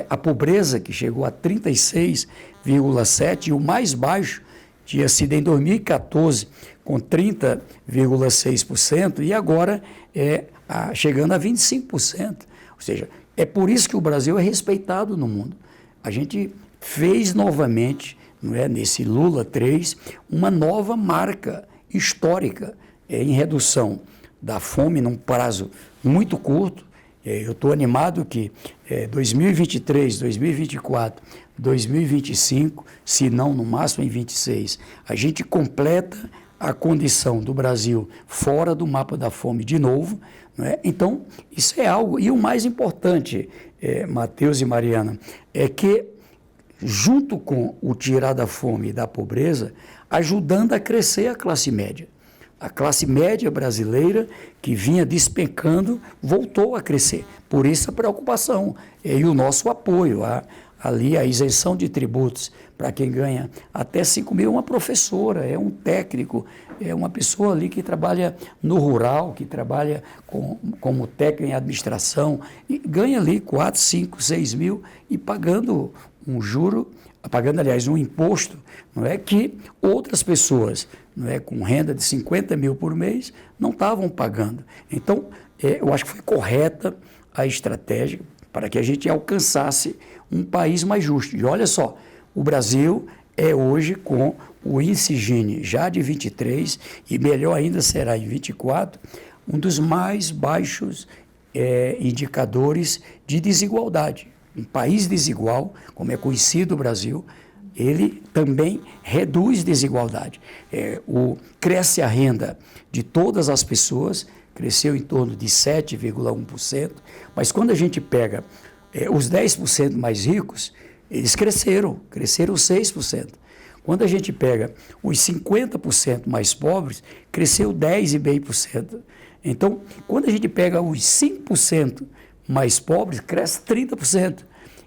A pobreza que chegou a 36,7%, e o mais baixo tinha sido em 2014, com 30,6%, e agora chegando a 25%. Ou seja, é por isso que o Brasil é respeitado no mundo. A gente fez novamente, nesse Lula 3, uma nova marca histórica em redução da fome num prazo muito curto, Eu estou animado que 2023, 2024, 2025, se não no máximo em 26, a gente completa a condição do Brasil fora do mapa da fome de novo, não é? Então, isso é algo. E o mais importante, Matheus e Mariana, é que, junto com o tirar da fome e da pobreza, ajudando a crescer a classe média. A classe média brasileira, que vinha despencando, voltou a crescer. Por isso a preocupação e o nosso apoio ali a isenção de tributos para quem ganha até 5 mil, uma professora, é um técnico, é uma pessoa ali que trabalha no rural, que trabalha como técnico em administração, e ganha ali 4, 5, 6 mil e pagando um juro, pagando, aliás, um imposto, não é, que outras pessoas, não é, com renda de 50 mil por mês não estavam pagando. Então, eu acho que foi correta a estratégia para que a gente alcançasse um país mais justo. E olha só, o Brasil é hoje, com o índice Gini já de 23, e melhor ainda será em 24, um dos mais baixos indicadores de desigualdade. Um país desigual, como é conhecido o Brasil, ele também reduz desigualdade. Cresce a renda de todas as pessoas, cresceu em torno de 7,1%, mas quando a gente pega os 10% mais ricos, eles cresceram 6%. Quando a gente pega os 50% mais pobres, cresceu 10,5%. Então, quando a gente pega os 5% mais pobres, cresce 30%.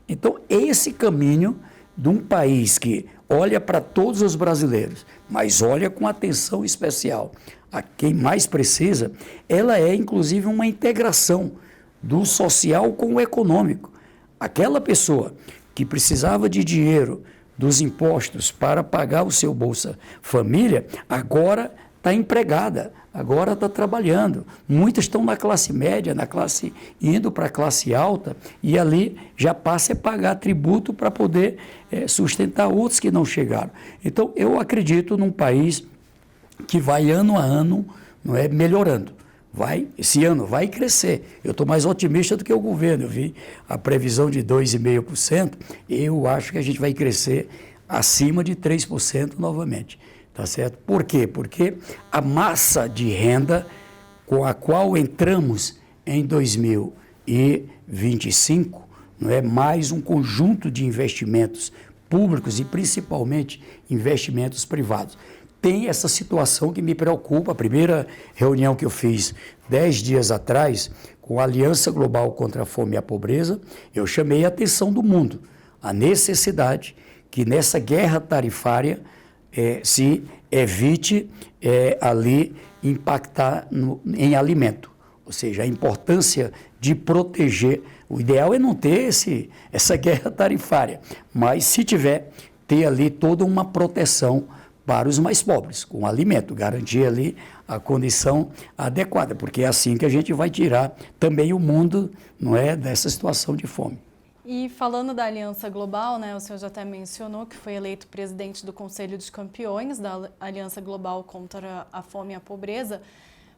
Então, esse caminho de um país que olha para todos os brasileiros, mas olha com atenção especial a quem mais precisa, ela é inclusive uma integração do social com o econômico. Aquela pessoa que precisava de dinheiro dos impostos para pagar o seu Bolsa Família, agora está empregada, agora está trabalhando. Muitas estão na classe média, indo para a classe alta, e ali já passa a pagar tributo para poder sustentar outros que não chegaram. Então, eu acredito num país que vai ano a ano, não é, melhorando. Esse ano vai crescer. Eu estou mais otimista do que o governo. Eu vi a previsão de 2,5%, eu acho que a gente vai crescer acima de 3% novamente. Tá certo? Por quê? Porque a massa de renda com a qual entramos em 2025, não é, mais um conjunto de investimentos públicos e principalmente investimentos privados. Tem essa situação que me preocupa. A primeira reunião que eu fiz 10 dias atrás com a Aliança Global contra a Fome e a Pobreza, eu chamei a atenção do mundo, a necessidade que nessa guerra tarifária se evite ali impactar em alimento, ou seja, a importância de proteger. O ideal é não ter essa guerra tarifária, mas se tiver, ter ali toda uma proteção para os mais pobres, com alimento, garantir ali a condição adequada, porque é assim que a gente vai tirar também o mundo, não é, dessa situação de fome. E falando da Aliança Global, né, o senhor já até mencionou que foi eleito presidente do Conselho de Campeões da Aliança Global contra a Fome e a Pobreza,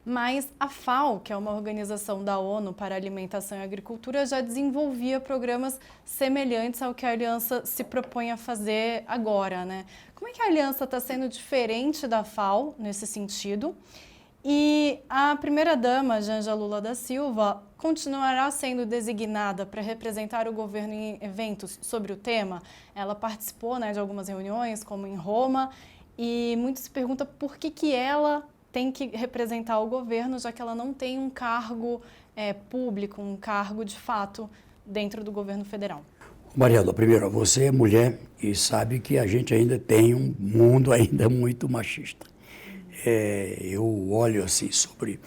mas a FAO, que é uma organização da ONU para a Alimentação e Agricultura, já desenvolvia programas semelhantes ao que a Aliança se propõe a fazer agora, né? Como é que a Aliança está sendo diferente da FAO nesse sentido? E a primeira-dama, Janja Lula da Silva, continuará sendo designada para representar o governo em eventos sobre o tema? Ela participou, né, de algumas reuniões, como em Roma, e muito se pergunta por que ela tem que representar o governo, já que ela não tem um cargo público, um cargo de fato dentro do governo federal. Mariana, primeiro, você é mulher e sabe que a gente ainda tem um mundo ainda muito machista. Eu olho assim sobre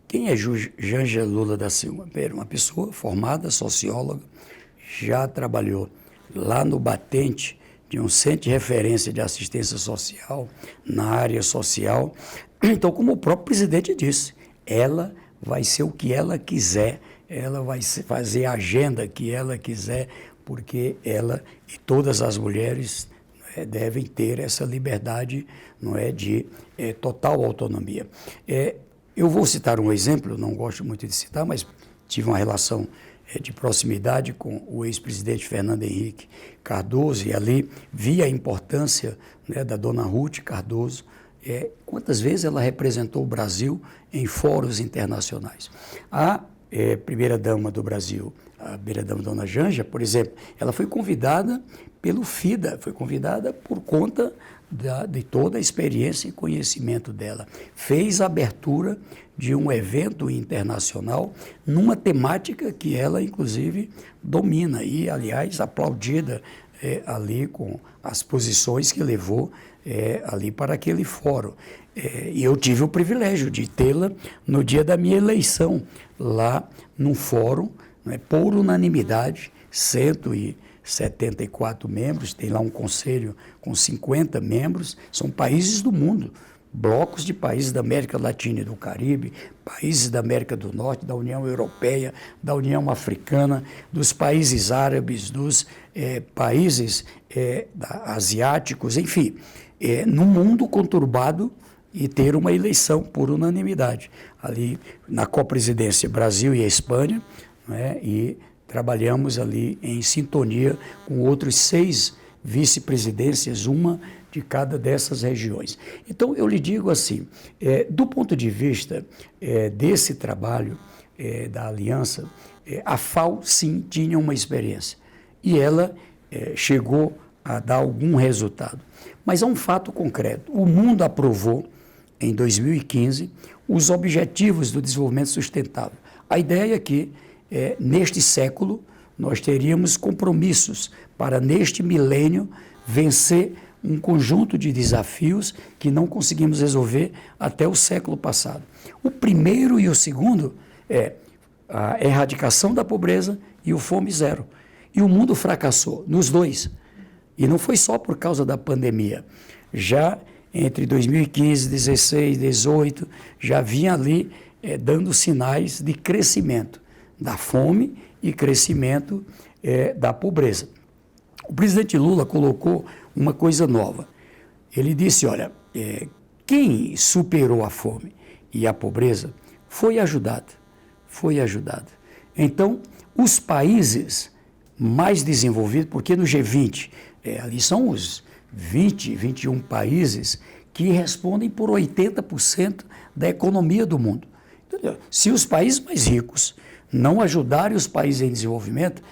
quem é Janja Lula da Silva. Uma pessoa formada, socióloga, já trabalhou lá no batente de um centro de referência de assistência social, na área social. Então, como o próprio presidente disse, ela vai ser o que ela quiser, ela vai fazer a agenda que ela quiser, porque ela e todas as mulheres devem ter essa liberdade, não é, de total autonomia. Eu vou citar um exemplo, não gosto muito de citar, mas tive uma relação de proximidade com o ex-presidente Fernando Henrique Cardoso, e ali vi a importância, né, da dona Ruth Cardoso. Quantas vezes ela representou o Brasil em fóruns internacionais. A primeira-dama do Brasil, a primeira-dama dona Janja, por exemplo, ela foi convidada pelo FIDA, foi convidada por conta de toda a experiência e conhecimento dela. Fez a abertura de um evento internacional numa temática que ela, inclusive, domina e, aliás, aplaudida ali com as posições que levou ali para aquele fórum. E eu tive o privilégio de tê-la no dia da minha eleição, lá num fórum, né, por unanimidade, 174 membros, tem lá um conselho com 50 membros, são países do mundo, blocos de países da América Latina e do Caribe, países da América do Norte, da União Europeia, da União Africana, dos países árabes, dos países asiáticos, enfim, num mundo conturbado, e ter uma eleição por unanimidade. Ali na copresidência Brasil e a Espanha, né, e trabalhamos ali em sintonia com outros 6 vice-presidências, uma de cada dessas regiões. Então, eu lhe digo assim, do ponto de vista desse trabalho da aliança, a FAO, sim, tinha uma experiência. E ela chegou a dar algum resultado. Mas há um fato concreto. O mundo aprovou, em 2015, os Objetivos do Desenvolvimento Sustentável. A ideia é que, neste século, nós teríamos compromissos para, neste milênio, vencer um conjunto de desafios que não conseguimos resolver até o século passado. O primeiro e o segundo é a erradicação da pobreza e o fome zero. E o mundo fracassou nos dois. E não foi só por causa da pandemia. Já entre 2015, 16, 18, já vinha ali dando sinais de crescimento da fome e crescimento da pobreza. O presidente Lula colocou uma coisa nova. Ele disse, olha, quem superou a fome e a pobreza foi ajudado, foi ajudado. Então, os países mais desenvolvidos, porque no G20, ali são os 20, 21 países que respondem por 80% da economia do mundo. Entendeu? Se os países mais ricos não ajudarem os países em desenvolvimento,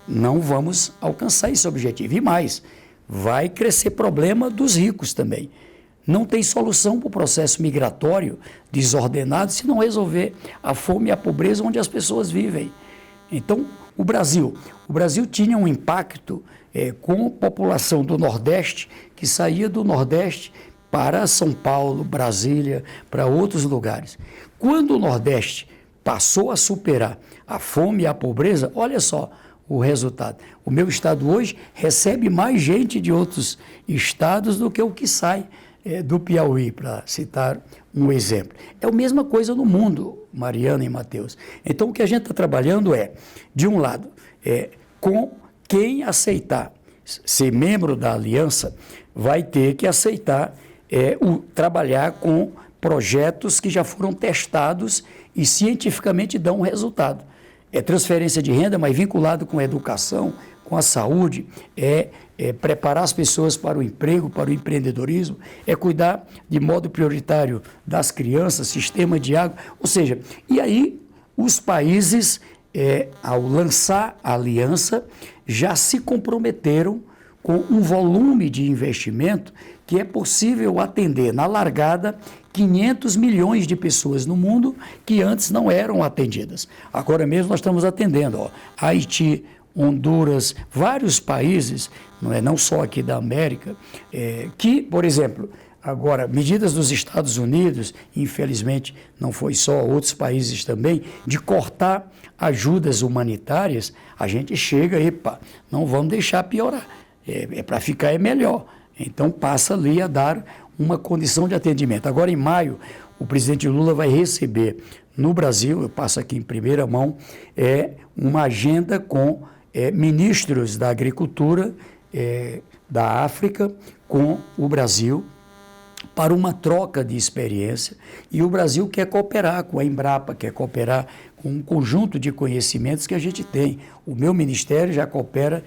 não vamos alcançar esse objetivo. E mais, vai crescer problema dos ricos também. Não tem solução para o processo migratório desordenado se não resolver a fome e a pobreza onde as pessoas vivem. Então, o Brasil tinha um impacto com a população do Nordeste, que saía do Nordeste para São Paulo, Brasília, para outros lugares. Quando o Nordeste passou a superar a fome e a pobreza, olha só o resultado. O meu estado hoje recebe mais gente de outros estados do que o que sai do Piauí, para citar um exemplo. É a mesma coisa no mundo, Mariana e Matheus. Então, o que a gente está trabalhando de um lado, com quem aceitar ser membro da aliança, vai ter que aceitar trabalhar com projetos que já foram testados e cientificamente dão um resultado. É transferência de renda, mas vinculado com a educação, com a saúde, preparar as pessoas para o emprego, para o empreendedorismo, cuidar de modo prioritário das crianças, sistema de água, ou seja, e aí os países, ao lançar a aliança, já se comprometeram com um volume de investimento que é possível atender na largada 500 milhões de pessoas no mundo que antes não eram atendidas. Agora mesmo nós estamos atendendo Haiti, Honduras, vários países, não só aqui da América, que, por exemplo, agora, medidas dos Estados Unidos, infelizmente não foi só, outros países também, de cortar ajudas humanitárias, a gente chega, não vamos deixar piorar, para ficar melhor. Então passa ali a dar uma condição de atendimento. Agora, em maio, o presidente Lula vai receber no Brasil, eu passo aqui em primeira mão, uma agenda com ministros da agricultura da África com o Brasil, para uma troca de experiência, e o Brasil quer cooperar com a Embrapa, quer cooperar com um conjunto de conhecimentos que a gente tem. O meu ministério já coopera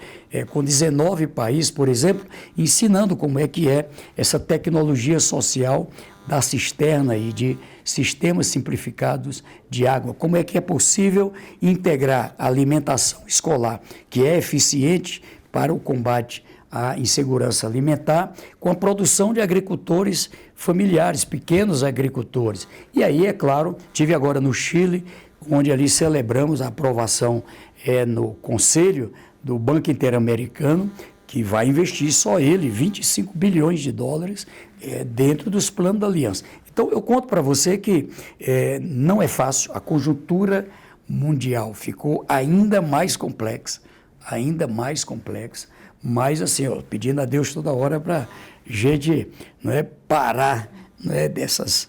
com 19 países, por exemplo, ensinando como é que é essa tecnologia social da cisterna e de sistemas simplificados de água. Como é que é possível integrar a alimentação escolar, que é eficiente para o combate à insegurança alimentar, com a produção de agricultores familiares, pequenos agricultores. E aí, é claro, tive agora no Chile, onde ali celebramos a aprovação no Conselho do Banco Interamericano, que vai investir só ele 25 bilhões de dólares dentro dos planos da aliança. Então, eu conto para você que não é fácil, a conjuntura mundial ficou ainda mais complexa, mas assim, pedindo a Deus toda hora para gente parar dessas,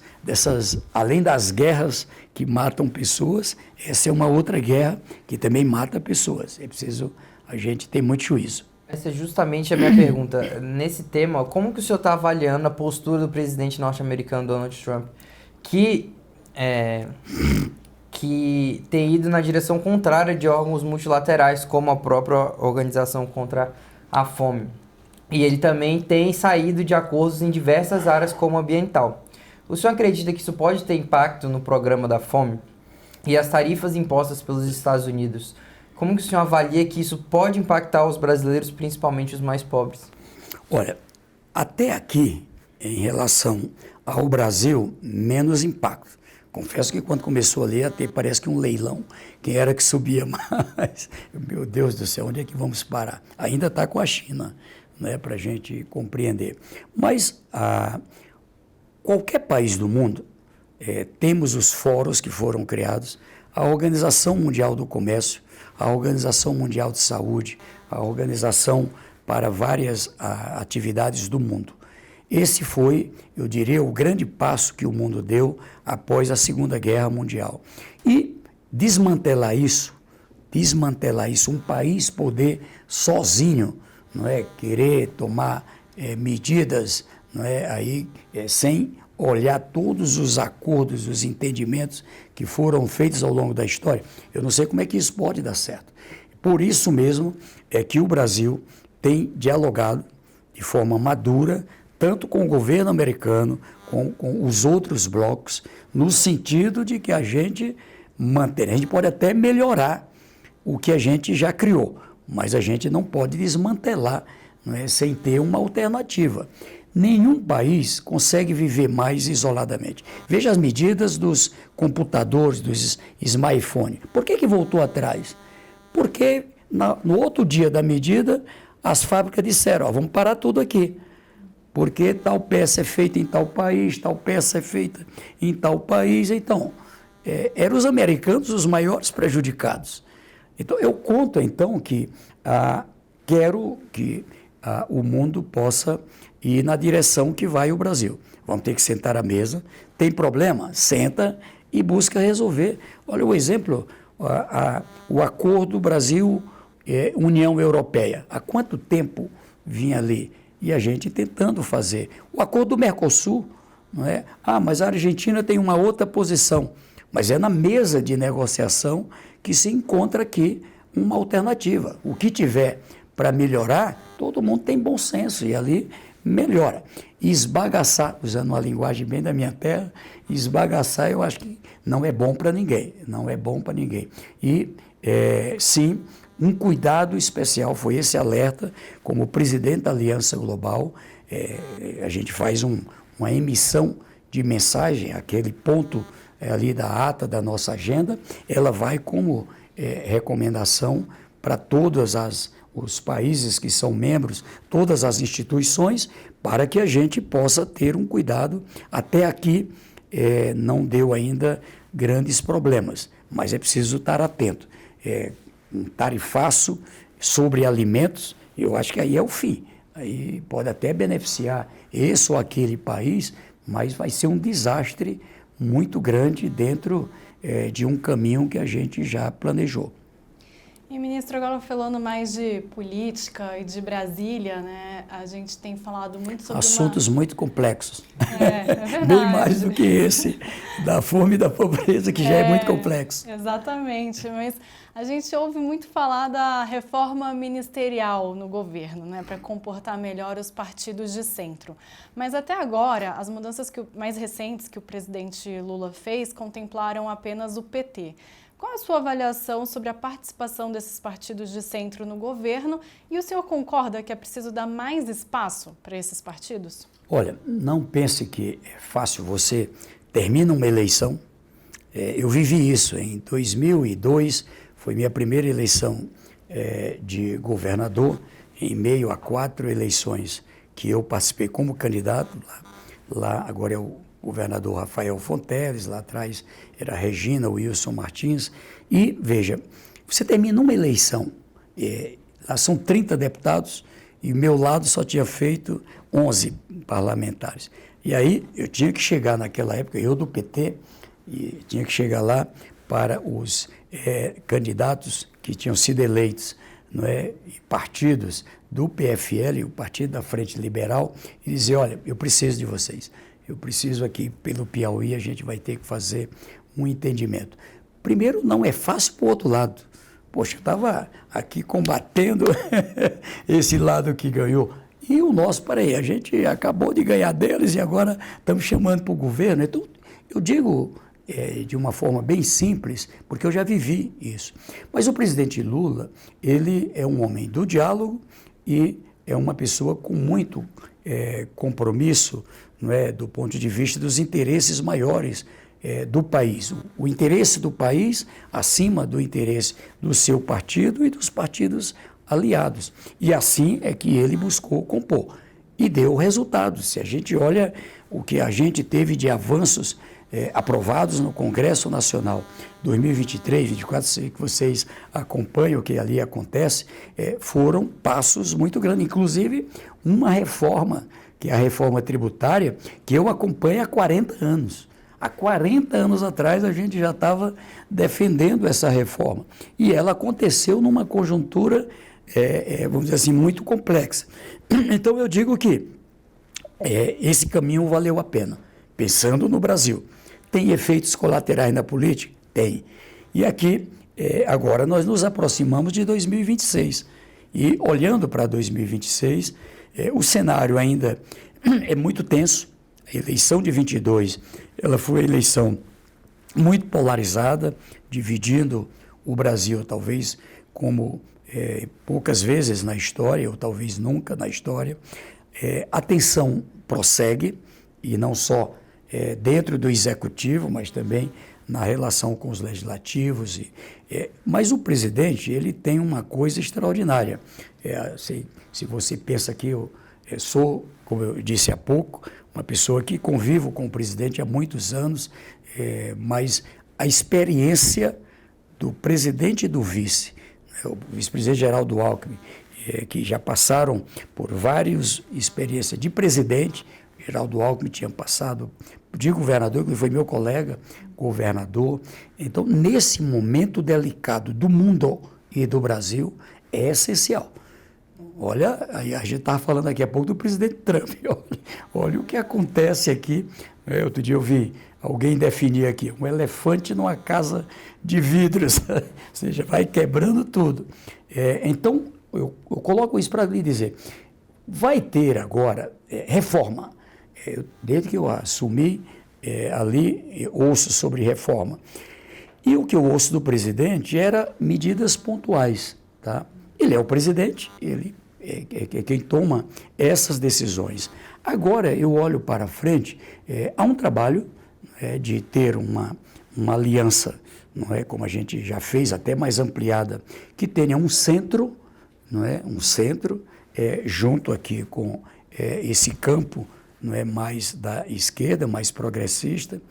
além das guerras que matam pessoas, essa é uma outra guerra que também mata pessoas. É preciso a gente ter muito juízo. Essa é justamente a minha pergunta. Nesse tema, como que o senhor está avaliando a postura do presidente norte-americano Donald Trump, que tem ido na direção contrária de órgãos multilaterais, como a própria Organização contra a Fome? E ele também tem saído de acordos em diversas áreas, como ambiental. O senhor acredita que isso pode ter impacto no programa da fome? E as tarifas impostas pelos Estados Unidos, como que o senhor avalia que isso pode impactar os brasileiros, principalmente os mais pobres? Olha, até aqui, em relação ao Brasil, menos impacto. Confesso que quando começou ali, até parece que um leilão, quem era que subia mais? Meu Deus do céu, onde é que vamos parar? Ainda está com a China, para a gente compreender. Mas qualquer país do mundo, temos os fóruns que foram criados, a Organização Mundial do Comércio, a Organização Mundial de Saúde, a Organização para várias atividades do mundo. Esse foi, eu diria, o grande passo que o mundo deu após a Segunda Guerra Mundial. E desmantelar isso, um país poder sozinho, querer tomar medidas, sem olhar todos os acordos, os entendimentos que foram feitos ao longo da história, eu não sei como é que isso pode dar certo. Por isso mesmo é que o Brasil tem dialogado de forma madura, tanto com o governo americano, com os outros blocos, no sentido de que a gente pode até melhorar o que a gente já criou, mas a gente não pode desmantelar, sem ter uma alternativa. Nenhum país consegue viver mais isoladamente. Veja as medidas dos computadores, dos smartphones. Por que voltou atrás? Porque no outro dia da medida, as fábricas disseram, vamos parar tudo aqui. Porque tal peça é feita em tal país, tal peça é feita em tal país. Então, eram os americanos os maiores prejudicados. Então, eu conto, que quero que o mundo possa ir na direção que vai o Brasil. Vamos ter que sentar à mesa. Tem problema? Senta e busca resolver. Olha o exemplo, o acordo Brasil-União Europeia. Há quanto tempo vinha ali? E a gente tentando fazer. O acordo do Mercosul, mas a Argentina tem uma outra posição. Mas é na mesa de negociação que se encontra aqui uma alternativa. O que tiver para melhorar, todo mundo tem bom senso e ali melhora. E esbagaçar, usando uma linguagem bem da minha terra, esbagaçar eu acho que não é bom para ninguém, E, sim, um cuidado especial foi esse alerta, como presidente da Aliança Global, a gente faz uma emissão de mensagem, aquele ponto ali da ata da nossa agenda, ela vai como recomendação para todos os países que são membros, todas as instituições, para que a gente possa ter um cuidado. Até aqui não deu ainda grandes problemas, mas é preciso estar atento. Um tarifaço sobre alimentos, eu acho que aí é o fim. Aí pode até beneficiar esse ou aquele país, mas vai ser um desastre muito grande dentro de um caminho que a gente já planejou. E, ministro, agora falando mais de política e de Brasília, né? A gente tem falado muito sobre assuntos muito complexos. É verdade. Bem mais do que esse, da fome e da pobreza, que já é muito complexo. Exatamente, mas a gente ouve muito falar da reforma ministerial no governo, né? Para comportar melhor os partidos de centro. Mas até agora, as mudanças mais recentes que o presidente Lula fez contemplaram apenas o PT. Qual a sua avaliação sobre a participação desses partidos de centro no governo e o senhor concorda que é preciso dar mais espaço para esses partidos? Olha, não pense que é fácil. Você termina uma eleição, eu vivi isso em 2002, foi minha primeira eleição de governador, em meio a 4 eleições que eu participei como candidato, lá agora é o governador Rafael Fonteles, lá atrás era a Regina Wilson Martins, e veja, você termina uma eleição, lá são 30 deputados, e o meu lado só tinha feito 11 parlamentares. E aí eu tinha que chegar naquela época, eu do PT, e tinha que chegar lá para os candidatos que tinham sido eleitos, não é, partidos do PFL, o Partido da Frente Liberal, e dizer, olha, eu preciso de vocês. Eu preciso aqui, pelo Piauí, a gente vai ter que fazer um entendimento. Primeiro, não é fácil para o outro lado. Poxa, eu estava aqui combatendo esse lado que ganhou. E o nosso, peraí, a gente acabou de ganhar deles e agora estamos chamando para o governo. Então, eu digo de uma forma bem simples, porque eu já vivi isso. Mas o presidente Lula, ele é um homem do diálogo e é uma pessoa com muito compromisso, não é, do ponto de vista dos interesses maiores do país. O interesse do país acima do interesse do seu partido e dos partidos aliados. E assim é que ele buscou compor. E deu resultado. Se a gente olha o que a gente teve de avanços aprovados no Congresso Nacional 2023, 2024, sei que vocês acompanham o que ali acontece, foram passos muito grandes. Inclusive, uma reforma, que é a reforma tributária, que eu acompanho há 40 anos. Há 40 anos atrás a gente já estava defendendo essa reforma. E ela aconteceu numa conjuntura, vamos dizer assim, muito complexa. Então eu digo que esse caminho valeu a pena, pensando no Brasil. Tem efeitos colaterais na política? Tem. E aqui, agora nós nos aproximamos de 2026. E olhando para 2026, o cenário ainda é muito tenso. A eleição de 22, ela foi uma eleição muito polarizada, dividindo o Brasil, talvez como poucas vezes na história, ou talvez nunca na história. A tensão prossegue, e não só dentro do executivo, mas também na relação com os legislativos. Mas o presidente, ele tem uma coisa extraordinária. Se você pensa que eu sou, como eu disse há pouco, uma pessoa que convivo com o presidente há muitos anos, mas a experiência do presidente e do vice, o vice-presidente Geraldo Alckmin, que já passaram por várias experiências de presidente. Geraldo Alckmin tinha passado de governador, que foi meu colega governador. Então, nesse momento delicado do mundo e do Brasil, é essencial. Olha, a gente estava falando aqui há pouco do presidente Trump. Olha o que acontece aqui. Outro dia eu vi alguém definir aqui, um elefante numa casa de vidros, ou seja, vai quebrando tudo. Então, eu coloco isso para lhe dizer, vai ter agora reforma. Desde que eu assumi ali, eu ouço sobre reforma. E o que eu ouço do presidente era medidas pontuais, tá? Ele é o presidente, ele é quem toma essas decisões. Agora, eu olho para frente, há um trabalho de ter uma aliança, não é, como a gente já fez, até mais ampliada, que tenha um centro, não é, um centro, junto aqui com esse campo, não é, mais da esquerda, mais progressista,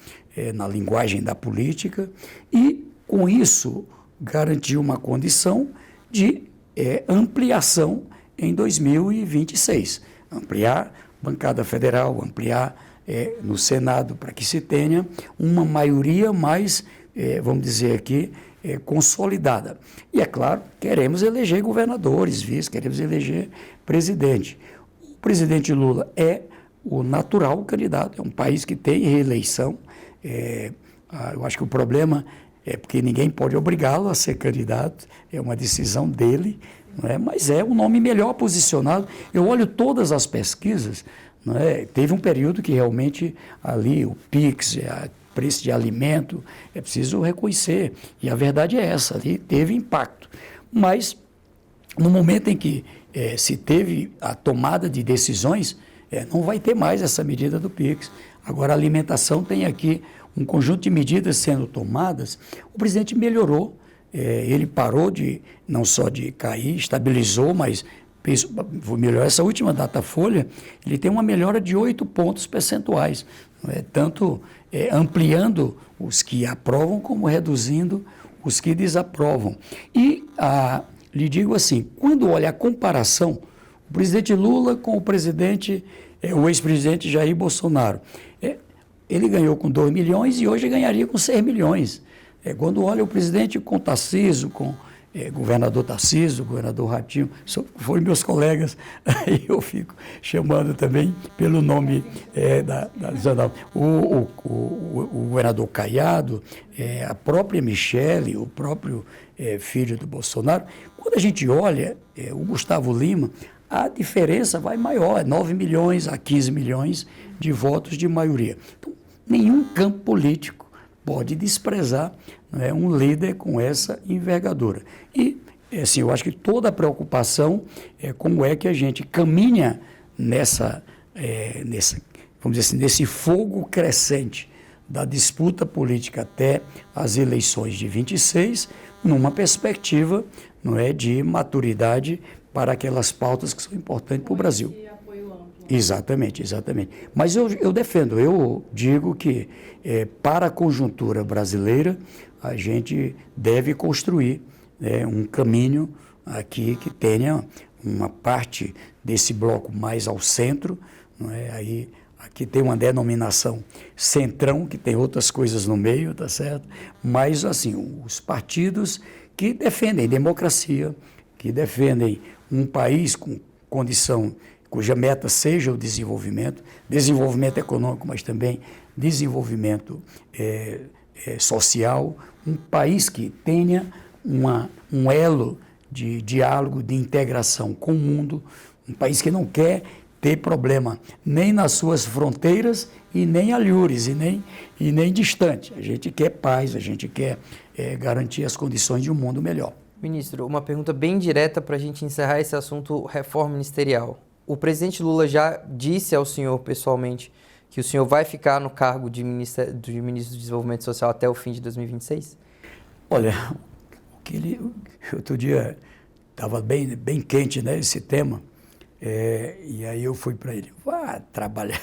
na linguagem da política, e com isso garantir uma condição de ampliação em 2026. Ampliar bancada federal, ampliar no Senado, para que se tenha uma maioria mais, vamos dizer aqui, consolidada. E, é claro, queremos eleger governadores, vice, queremos eleger presidente. O presidente Lula é o natural candidato, é um país que tem reeleição. Eu acho que o problema é porque ninguém pode obrigá-lo a ser candidato, é uma decisão dele, não é? Mas é o nome melhor posicionado. Eu olho todas as pesquisas, não é? Teve um período que realmente ali o PIX, preço de alimento, é preciso reconhecer, e a verdade é essa, ali teve impacto. Mas no momento em que se teve a tomada de decisões, não vai ter mais essa medida do PIX. Agora a alimentação tem aqui um conjunto de medidas sendo tomadas. O presidente melhorou, ele parou não só de cair, estabilizou, mas vou melhorar. Essa última Datafolha, ele tem uma melhora de 8 pontos percentuais, tanto ampliando os que aprovam como reduzindo os que desaprovam. E lhe digo assim, quando olha a comparação, o presidente Lula com o ex-presidente Jair Bolsonaro, ele ganhou com 2 milhões e hoje ganharia com 6 milhões. Quando olha o presidente com Tarcísio, com governador Tarcísio, governador Ratinho, foram meus colegas, aí eu fico chamando também pelo nome o governador Caiado, a própria Michele, o próprio filho do Bolsonaro. Quando a gente olha o Gustavo Lima, a diferença vai maior, 9 milhões a 15 milhões de votos de maioria. Então, nenhum campo político pode desprezar, um líder com essa envergadura. E, assim, eu acho que toda a preocupação é como é que a gente caminha vamos dizer assim, nesse fogo crescente da disputa política até as eleições de 26, numa perspectiva de maturidade para aquelas pautas que são importantes para o Brasil. Exatamente. Mas eu defendo, eu digo que para a conjuntura brasileira, a gente deve construir um caminho aqui que tenha uma parte desse bloco mais ao centro, Aí aqui tem uma denominação centrão, que tem outras coisas no meio, tá certo? Mas, assim, os partidos que defendem democracia, que defendem um país com condição, cuja meta seja o desenvolvimento econômico, mas também desenvolvimento social, um país que tenha um elo de diálogo, de integração com o mundo, um país que não quer ter problema nem nas suas fronteiras e nem alhures, e nem distante. A gente quer paz, a gente quer garantir as condições de um mundo melhor. Ministro, uma pergunta bem direta para a gente encerrar esse assunto reforma ministerial. O presidente Lula já disse ao senhor pessoalmente que o senhor vai ficar no cargo de ministro do Desenvolvimento Social até o fim de 2026? Olha, outro dia estava bem quente, esse tema, e aí eu fui para ele, vá trabalhar.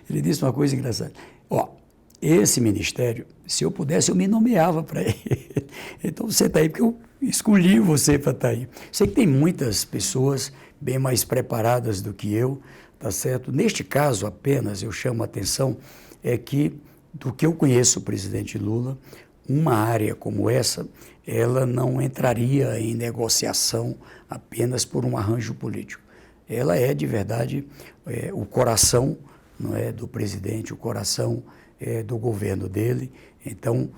Ele disse uma coisa engraçada. Esse ministério, se eu pudesse, eu me nomeava para ele. Então você está aí porque eu escolhi você para estar aí. Sei que tem muitas pessoas bem mais preparadas do que eu, tá certo? Neste caso apenas eu chamo a atenção que do que eu conheço o presidente Lula, uma área como essa, ela não entraria em negociação apenas por um arranjo político. Ela é de verdade o coração, do presidente, o coração do governo dele. Então,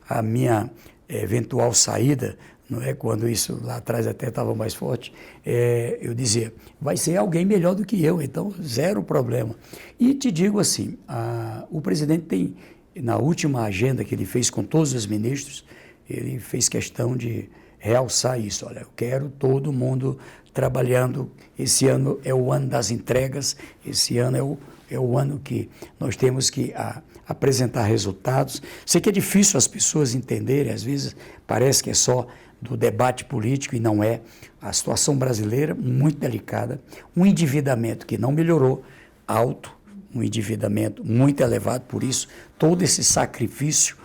a minha eventual saída, quando isso lá atrás até estava mais forte, eu dizia, vai ser alguém melhor do que eu, então zero problema. E te digo assim, o presidente tem, na última agenda que ele fez com todos os ministros, ele fez questão de realçar isso. Olha, eu quero todo mundo trabalhando, esse ano é o ano das entregas, esse ano é o ano que nós temos que apresentar resultados. Sei que é difícil as pessoas entenderem, às vezes parece que é só do debate político e não é. A situação brasileira muito delicada, um endividamento que não melhorou, alto, um endividamento muito elevado, por isso todo esse sacrifício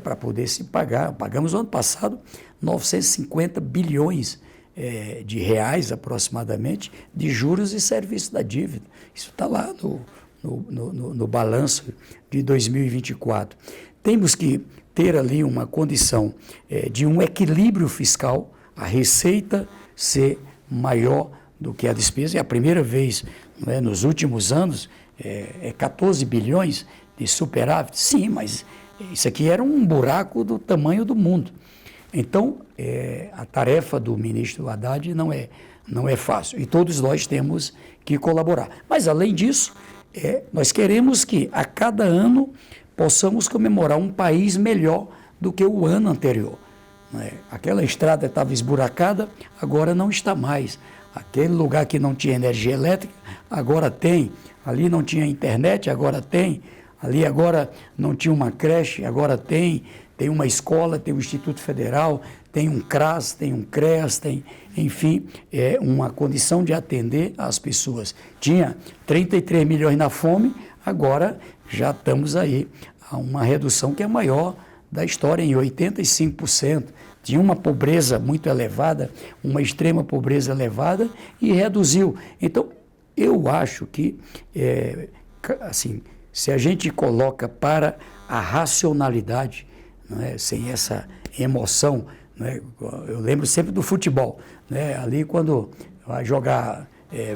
para poder se pagar. Pagamos no ano passado 950 bilhões de reais aproximadamente de juros e serviço da dívida. Isso está lá no balanço de 2024. Temos que ter ali uma condição de um equilíbrio fiscal, a receita ser maior do que a despesa. É a primeira vez, não é, nos últimos anos, 14 bilhões de superávit. Sim, mas isso aqui era um buraco do tamanho do mundo. Então, a tarefa do ministro Haddad não é fácil, e todos nós temos que colaborar. Mas, além disso, nós queremos que, a cada ano, possamos comemorar um país melhor do que o ano anterior. Aquela estrada estava esburacada, agora não está mais. Aquele lugar que não tinha energia elétrica, agora tem. Ali não tinha internet, agora tem. Ali agora não tinha uma creche, agora tem. Tem uma escola, tem um Instituto Federal, tem um CRAS, tem um CREAS, tem, enfim, uma condição de atender as pessoas. Tinha 33 milhões na fome, agora já estamos aí a uma redução que é a maior da história, em 85%. Tinha uma pobreza muito elevada, uma extrema pobreza elevada, e reduziu. Então, eu acho que, assim, se a gente coloca para a racionalidade, não é, sem essa emoção, não é, eu lembro sempre do futebol, né, ali quando vai jogar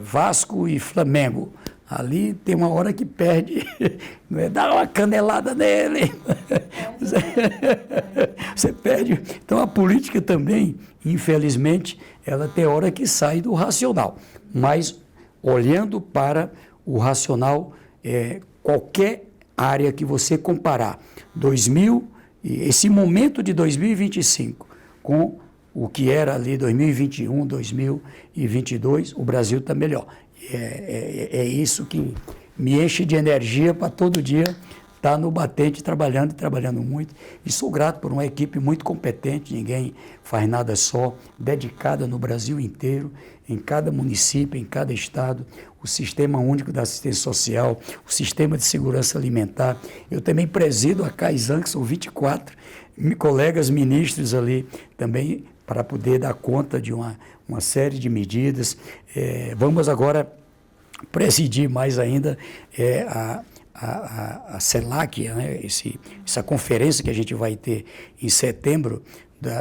Vasco e Flamengo, ali tem uma hora que perde, não é, dá uma canelada nele, você perde. Então a política também, infelizmente, ela tem hora que sai do racional, mas olhando para o racional, qualquer área que você comparar, esse momento de 2025 com o que era ali 2021, 2022, o Brasil está melhor. É isso que me enche de energia para todo dia estar no batente, trabalhando e trabalhando muito. E sou grato por uma equipe muito competente, ninguém faz nada só, dedicada no Brasil inteiro, em cada município, em cada estado, o Sistema Único da Assistência Social, o Sistema de Segurança Alimentar. Eu também presido a CAISAN, que são 24 colegas ministros ali também, para poder dar conta de uma série de medidas. Vamos agora presidir mais ainda a CELAC, né? Essa conferência que a gente vai ter em setembro,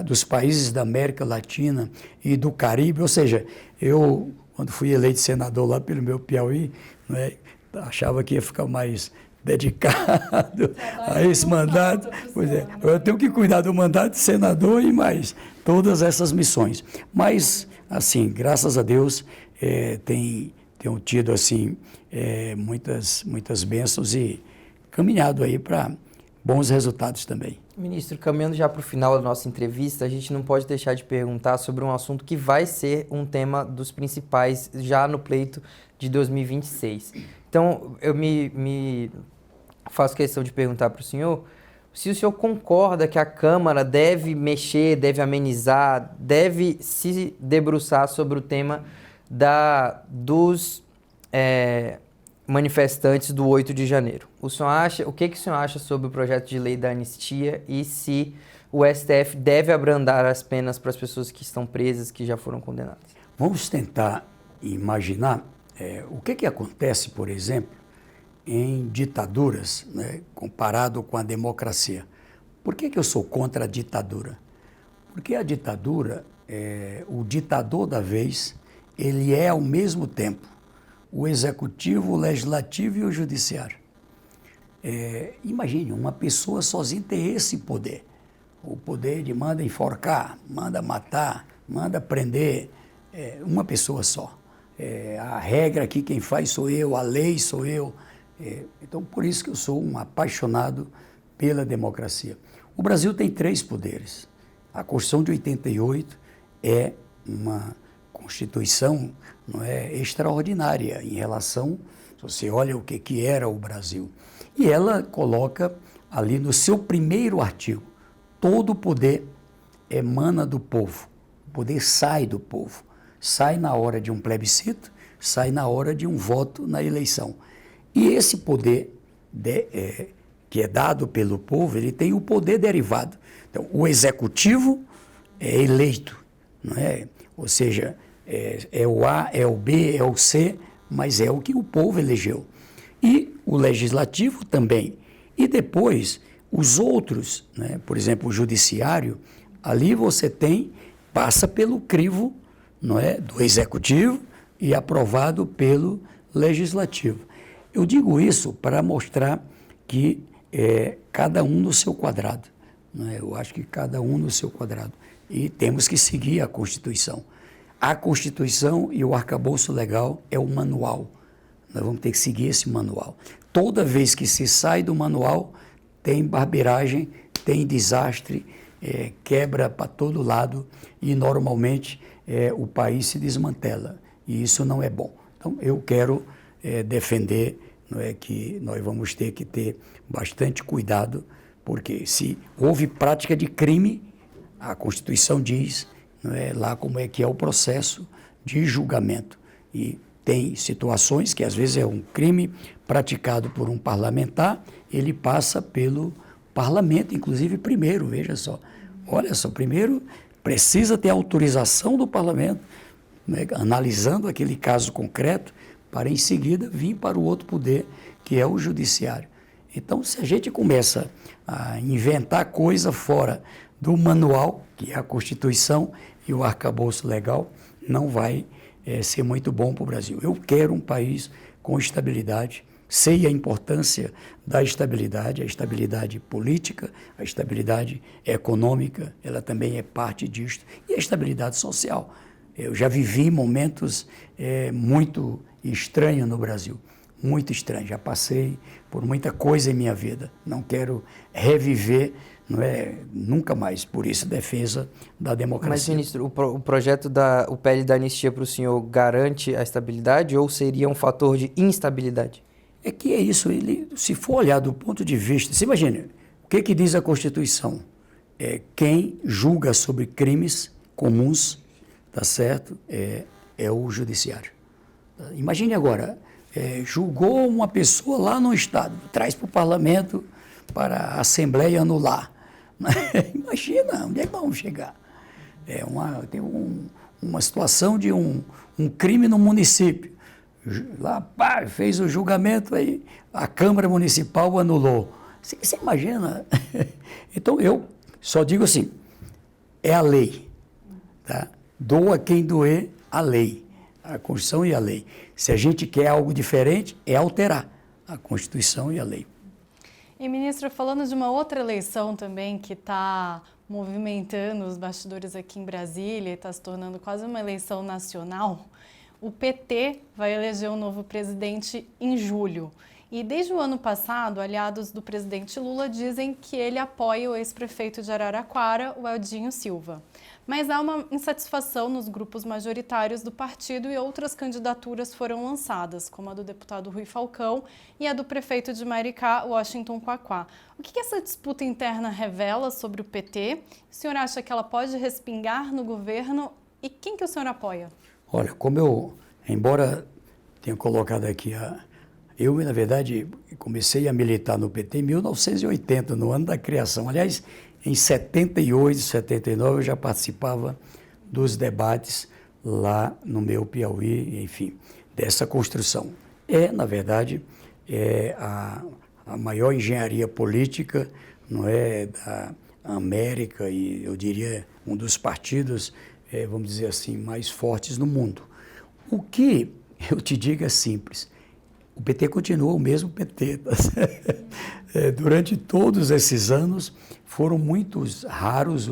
dos países da América Latina e do Caribe. Ou seja, eu, quando fui eleito senador lá pelo meu Piauí, né, achava que ia ficar mais dedicado a esse mandato. Pois é, eu tenho que cuidar do mandato de senador e mais todas essas missões. Mas, assim, graças a Deus, tenho tido, assim, muitas bênçãos e caminhado aí para bons resultados também. Ministro, caminhando já para o final da nossa entrevista, a gente não pode deixar de perguntar sobre um assunto que vai ser um tema dos principais já no pleito de 2026. Então, eu me faço questão de perguntar para o senhor se o senhor concorda que a Câmara deve mexer, deve amenizar, deve se debruçar sobre o tema dos manifestantes do 8 de janeiro. O que o senhor acha sobre o projeto de lei da anistia e se o STF deve abrandar as penas para as pessoas que estão presas, que já foram condenadas? Vamos tentar imaginar o que acontece, por exemplo, em ditaduras, né, comparado com a democracia. Por que eu sou contra a ditadura? Porque a ditadura, o ditador da vez, ele é ao mesmo tempo o executivo, o legislativo e o judiciário. Imagine, uma pessoa sozinha ter esse poder. O poder de manda enforcar, manda matar, manda prender, uma pessoa só. A regra aqui quem faz sou eu, a lei sou eu. Então, por isso que eu sou um apaixonado pela democracia. O Brasil tem 3 poderes. A Constituição de 88 é uma Constituição, não é, extraordinária em relação, se você olha o que era o Brasil. E ela coloca ali no seu primeiro artigo, todo o poder emana do povo, o poder sai do povo, sai na hora de um plebiscito, sai na hora de um voto na eleição. E esse poder que é dado pelo povo, ele tem o poder derivado. Então, o executivo é eleito, não é? Ou seja, é o A, é o B, é o C, mas é o que o povo elegeu. E o legislativo também. E depois, os outros, né? Por exemplo, o judiciário, ali você passa pelo crivo, não é, do executivo e aprovado pelo legislativo. Eu digo isso para mostrar que cada um no seu quadrado. Não é? Eu acho que cada um no seu quadrado. E temos que seguir a Constituição. A Constituição e o arcabouço legal é o manual. Nós vamos ter que seguir esse manual. Toda vez que se sai do manual, tem barbeiragem, tem desastre, quebra para todo lado e normalmente o país se desmantela. E isso não é bom. Então, eu quero defender, não é, que nós vamos ter que ter bastante cuidado, porque se houve prática de crime, a Constituição diz, não é, lá como é que é o processo de julgamento. E tem situações que às vezes é um crime praticado por um parlamentar, ele passa pelo parlamento, inclusive primeiro, veja só. Olha só, primeiro precisa ter autorização do parlamento, né, analisando aquele caso concreto, para em seguida vir para o outro poder, que é o judiciário. Então, se a gente começa a inventar coisa fora do manual, que é a Constituição e o arcabouço legal, não vai ser muito bom para o Brasil. Eu quero um país com estabilidade, sei a importância da estabilidade, a estabilidade política, a estabilidade econômica, ela também é parte disso, e a estabilidade social. Eu já vivi momentos muito estranhos no Brasil, muito estranhos, já passei por muita coisa em minha vida, não quero reviver, não é, nunca mais, por isso defesa da democracia. Mas, ministro, o projeto o PL da anistia para o senhor garante a estabilidade ou seria um fator de instabilidade? É que é isso, se for olhar do ponto de vista, você imagina, o que diz a Constituição? Quem julga sobre crimes comuns, tá certo, é o judiciário. Imagine agora, julgou uma pessoa lá no Estado, traz para o parlamento para a Assembleia anular. Imagina, onde é que vamos chegar? Tem uma situação de um crime no município. Lá, pá, fez o julgamento, aí a Câmara Municipal anulou. Você imagina? Então, eu só digo assim, é a lei. Tá? Doa quem doer a lei, a Constituição e a lei. Se a gente quer algo diferente, é alterar a Constituição e a lei. E, ministro, falando de uma outra eleição também que está movimentando os bastidores aqui em Brasília e está se tornando quase uma eleição nacional, o PT vai eleger um novo presidente em julho. E desde o ano passado, aliados do presidente Lula dizem que ele apoia o ex-prefeito de Araraquara, o Eldinho Silva. Mas há uma insatisfação nos grupos majoritários do partido e outras candidaturas foram lançadas, como a do deputado Rui Falcão e a do prefeito de Maricá, Washington Quaquá. O que essa disputa interna revela sobre o PT? O senhor acha que ela pode respingar no governo? E quem que o senhor apoia? Olha, embora tenha colocado aqui eu, na verdade, comecei a militar no PT em 1980, no ano da criação. Aliás, em 78, 79, eu já participava dos debates lá no meu Piauí, enfim, dessa construção. Na verdade, a maior engenharia política, não é, da América e, eu diria, um dos partidos, vamos dizer assim, mais fortes no mundo. O que eu te digo é simples. O PT continua o mesmo PT. Tá? Durante todos esses anos, foram muitos raros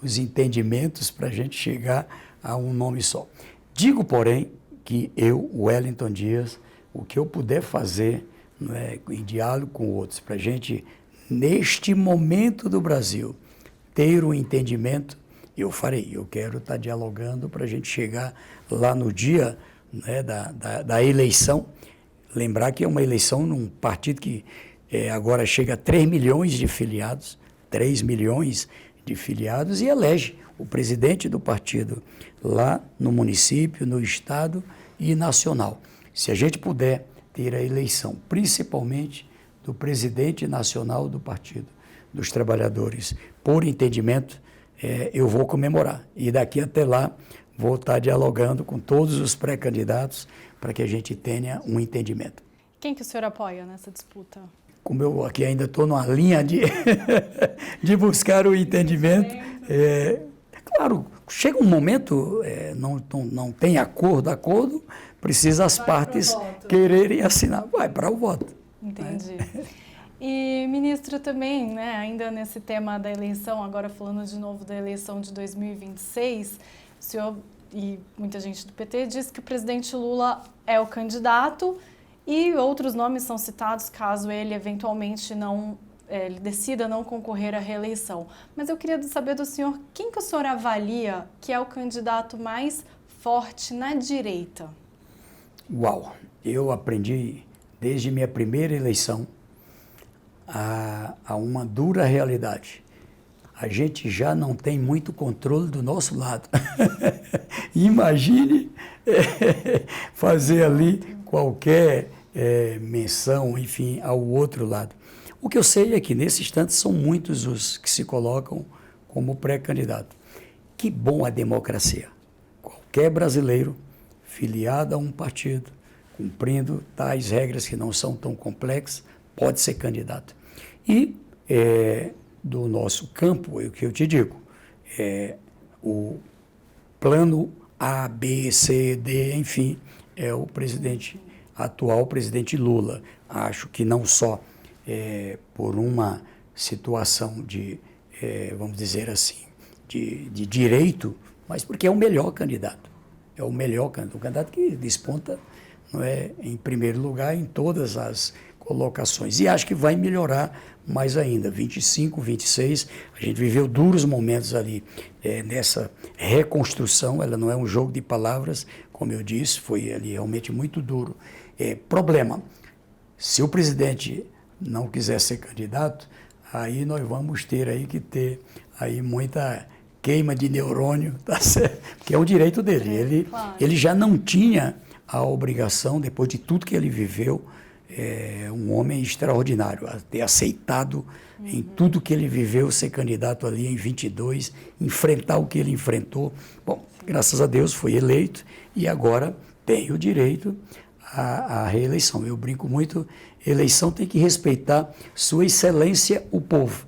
os entendimentos para a gente chegar a um nome só. Digo, porém, que eu, Wellington Dias, o que eu puder fazer, não é, em diálogo com outros, para a gente, neste momento do Brasil, ter um entendimento, eu farei. Eu quero estar dialogando para a gente chegar lá no dia, né, da eleição. Lembrar que é uma eleição num partido que agora chega a 3 milhões de filiados, 3 milhões de filiados, e elege o presidente do partido lá no município, no estado e nacional. Se a gente puder ter a eleição, principalmente do presidente nacional do Partido dos Trabalhadores, por entendimento, eu vou comemorar. E daqui até lá, vou estar dialogando com todos os pré-candidatos para que a gente tenha um entendimento. Quem que o senhor apoia nessa disputa? Como eu aqui ainda estou numa linha de buscar o entendimento, claro, chega um momento, não tem acordo, precisa as partes quererem assinar, vai para o voto. Entendi. E, ministro, também, né, ainda nesse tema da eleição, agora falando de novo da eleição de 2026, o senhor e muita gente do PT diz que o presidente Lula é o candidato e outros nomes são citados caso ele eventualmente ele decida não concorrer à reeleição. Mas eu queria saber do senhor, quem que o senhor avalia que é o candidato mais forte na direita? Uau! Eu aprendi desde minha primeira eleição a uma dura realidade. A gente já não tem muito controle do nosso lado. Imagine fazer ali qualquer menção, enfim, ao outro lado. O que eu sei é que, nesse instante, são muitos os que se colocam como pré-candidato. Que bom a democracia. Qualquer brasileiro filiado a um partido, cumprindo tais regras que não são tão complexas, pode ser candidato. E do nosso campo, é o que eu te digo, o plano A, B, C, D, enfim, é o atual presidente Lula. Acho que não só por uma situação de, vamos dizer assim, de direito, mas porque é o melhor candidato. É o melhor candidato, o candidato que desponta, não é, em primeiro lugar em todas as colocações. E acho que vai melhorar mais ainda. 25, 26, a gente viveu duros momentos ali nessa reconstrução, ela não é um jogo de palavras, como eu disse, foi ali realmente muito duro. Problema, se o presidente não quiser ser candidato, aí nós vamos ter aí que ter aí muita queima de neurônio, tá certo? Porque é o direito dele. Ele já não tinha a obrigação, depois de tudo que ele viveu, um homem extraordinário, a ter aceitado em tudo que ele viveu, ser candidato ali em 22, enfrentar o que ele enfrentou. Bom, graças a Deus foi eleito e agora tem o direito à reeleição. Eu brinco muito, eleição tem que respeitar sua excelência, o povo.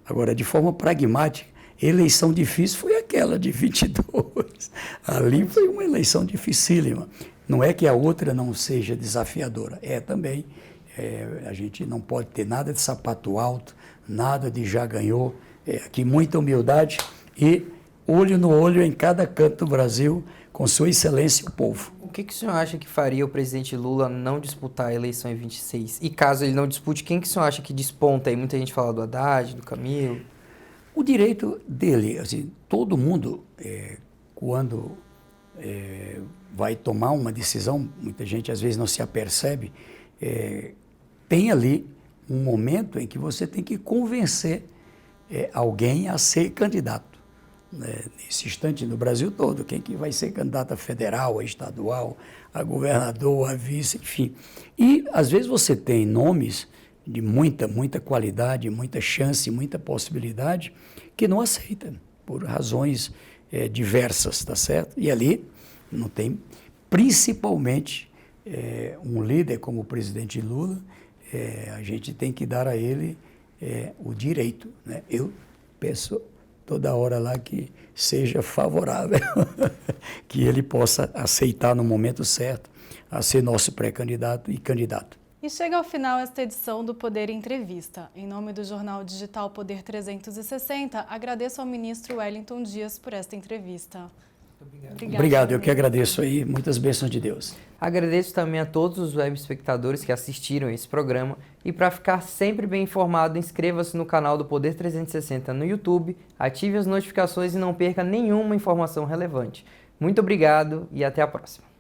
Agora, de forma pragmática, eleição difícil foi aquela de 22. Ali foi uma eleição dificílima. Não é que a outra não seja desafiadora, também. A gente não pode ter nada de sapato alto, nada de já ganhou. Aqui muita humildade e olho no olho em cada canto do Brasil, com sua excelência o povo. O que o senhor acha que faria o presidente Lula não disputar a eleição em 26? E caso ele não dispute, quem que o senhor acha que desponta aí? Muita gente fala do Haddad, do Camilo. O direito dele, assim, todo mundo, quando vai tomar uma decisão, muita gente às vezes não se apercebe, tem ali um momento em que você tem que convencer alguém a ser candidato. Nesse instante, no Brasil todo, quem que vai ser candidato a federal, a estadual, a governador, a vice, enfim. E às vezes você tem nomes de muita qualidade, muita chance, muita possibilidade, que não aceita, por razões diversas, tá certo? E ali não tem, principalmente, um líder como o presidente Lula, a gente tem que dar a ele o direito, né? Eu peço toda hora lá que seja favorável, que ele possa aceitar no momento certo a ser nosso pré-candidato e candidato. E chega ao final esta edição do Poder Entrevista. Em nome do jornal digital Poder 360, agradeço ao ministro Wellington Dias por esta entrevista. Obrigado, eu que agradeço aí, muitas bênçãos de Deus. Agradeço também a todos os web espectadores que assistiram esse programa e para ficar sempre bem informado, inscreva-se no canal do Poder 360 no YouTube, ative as notificações e não perca nenhuma informação relevante. Muito obrigado e até a próxima.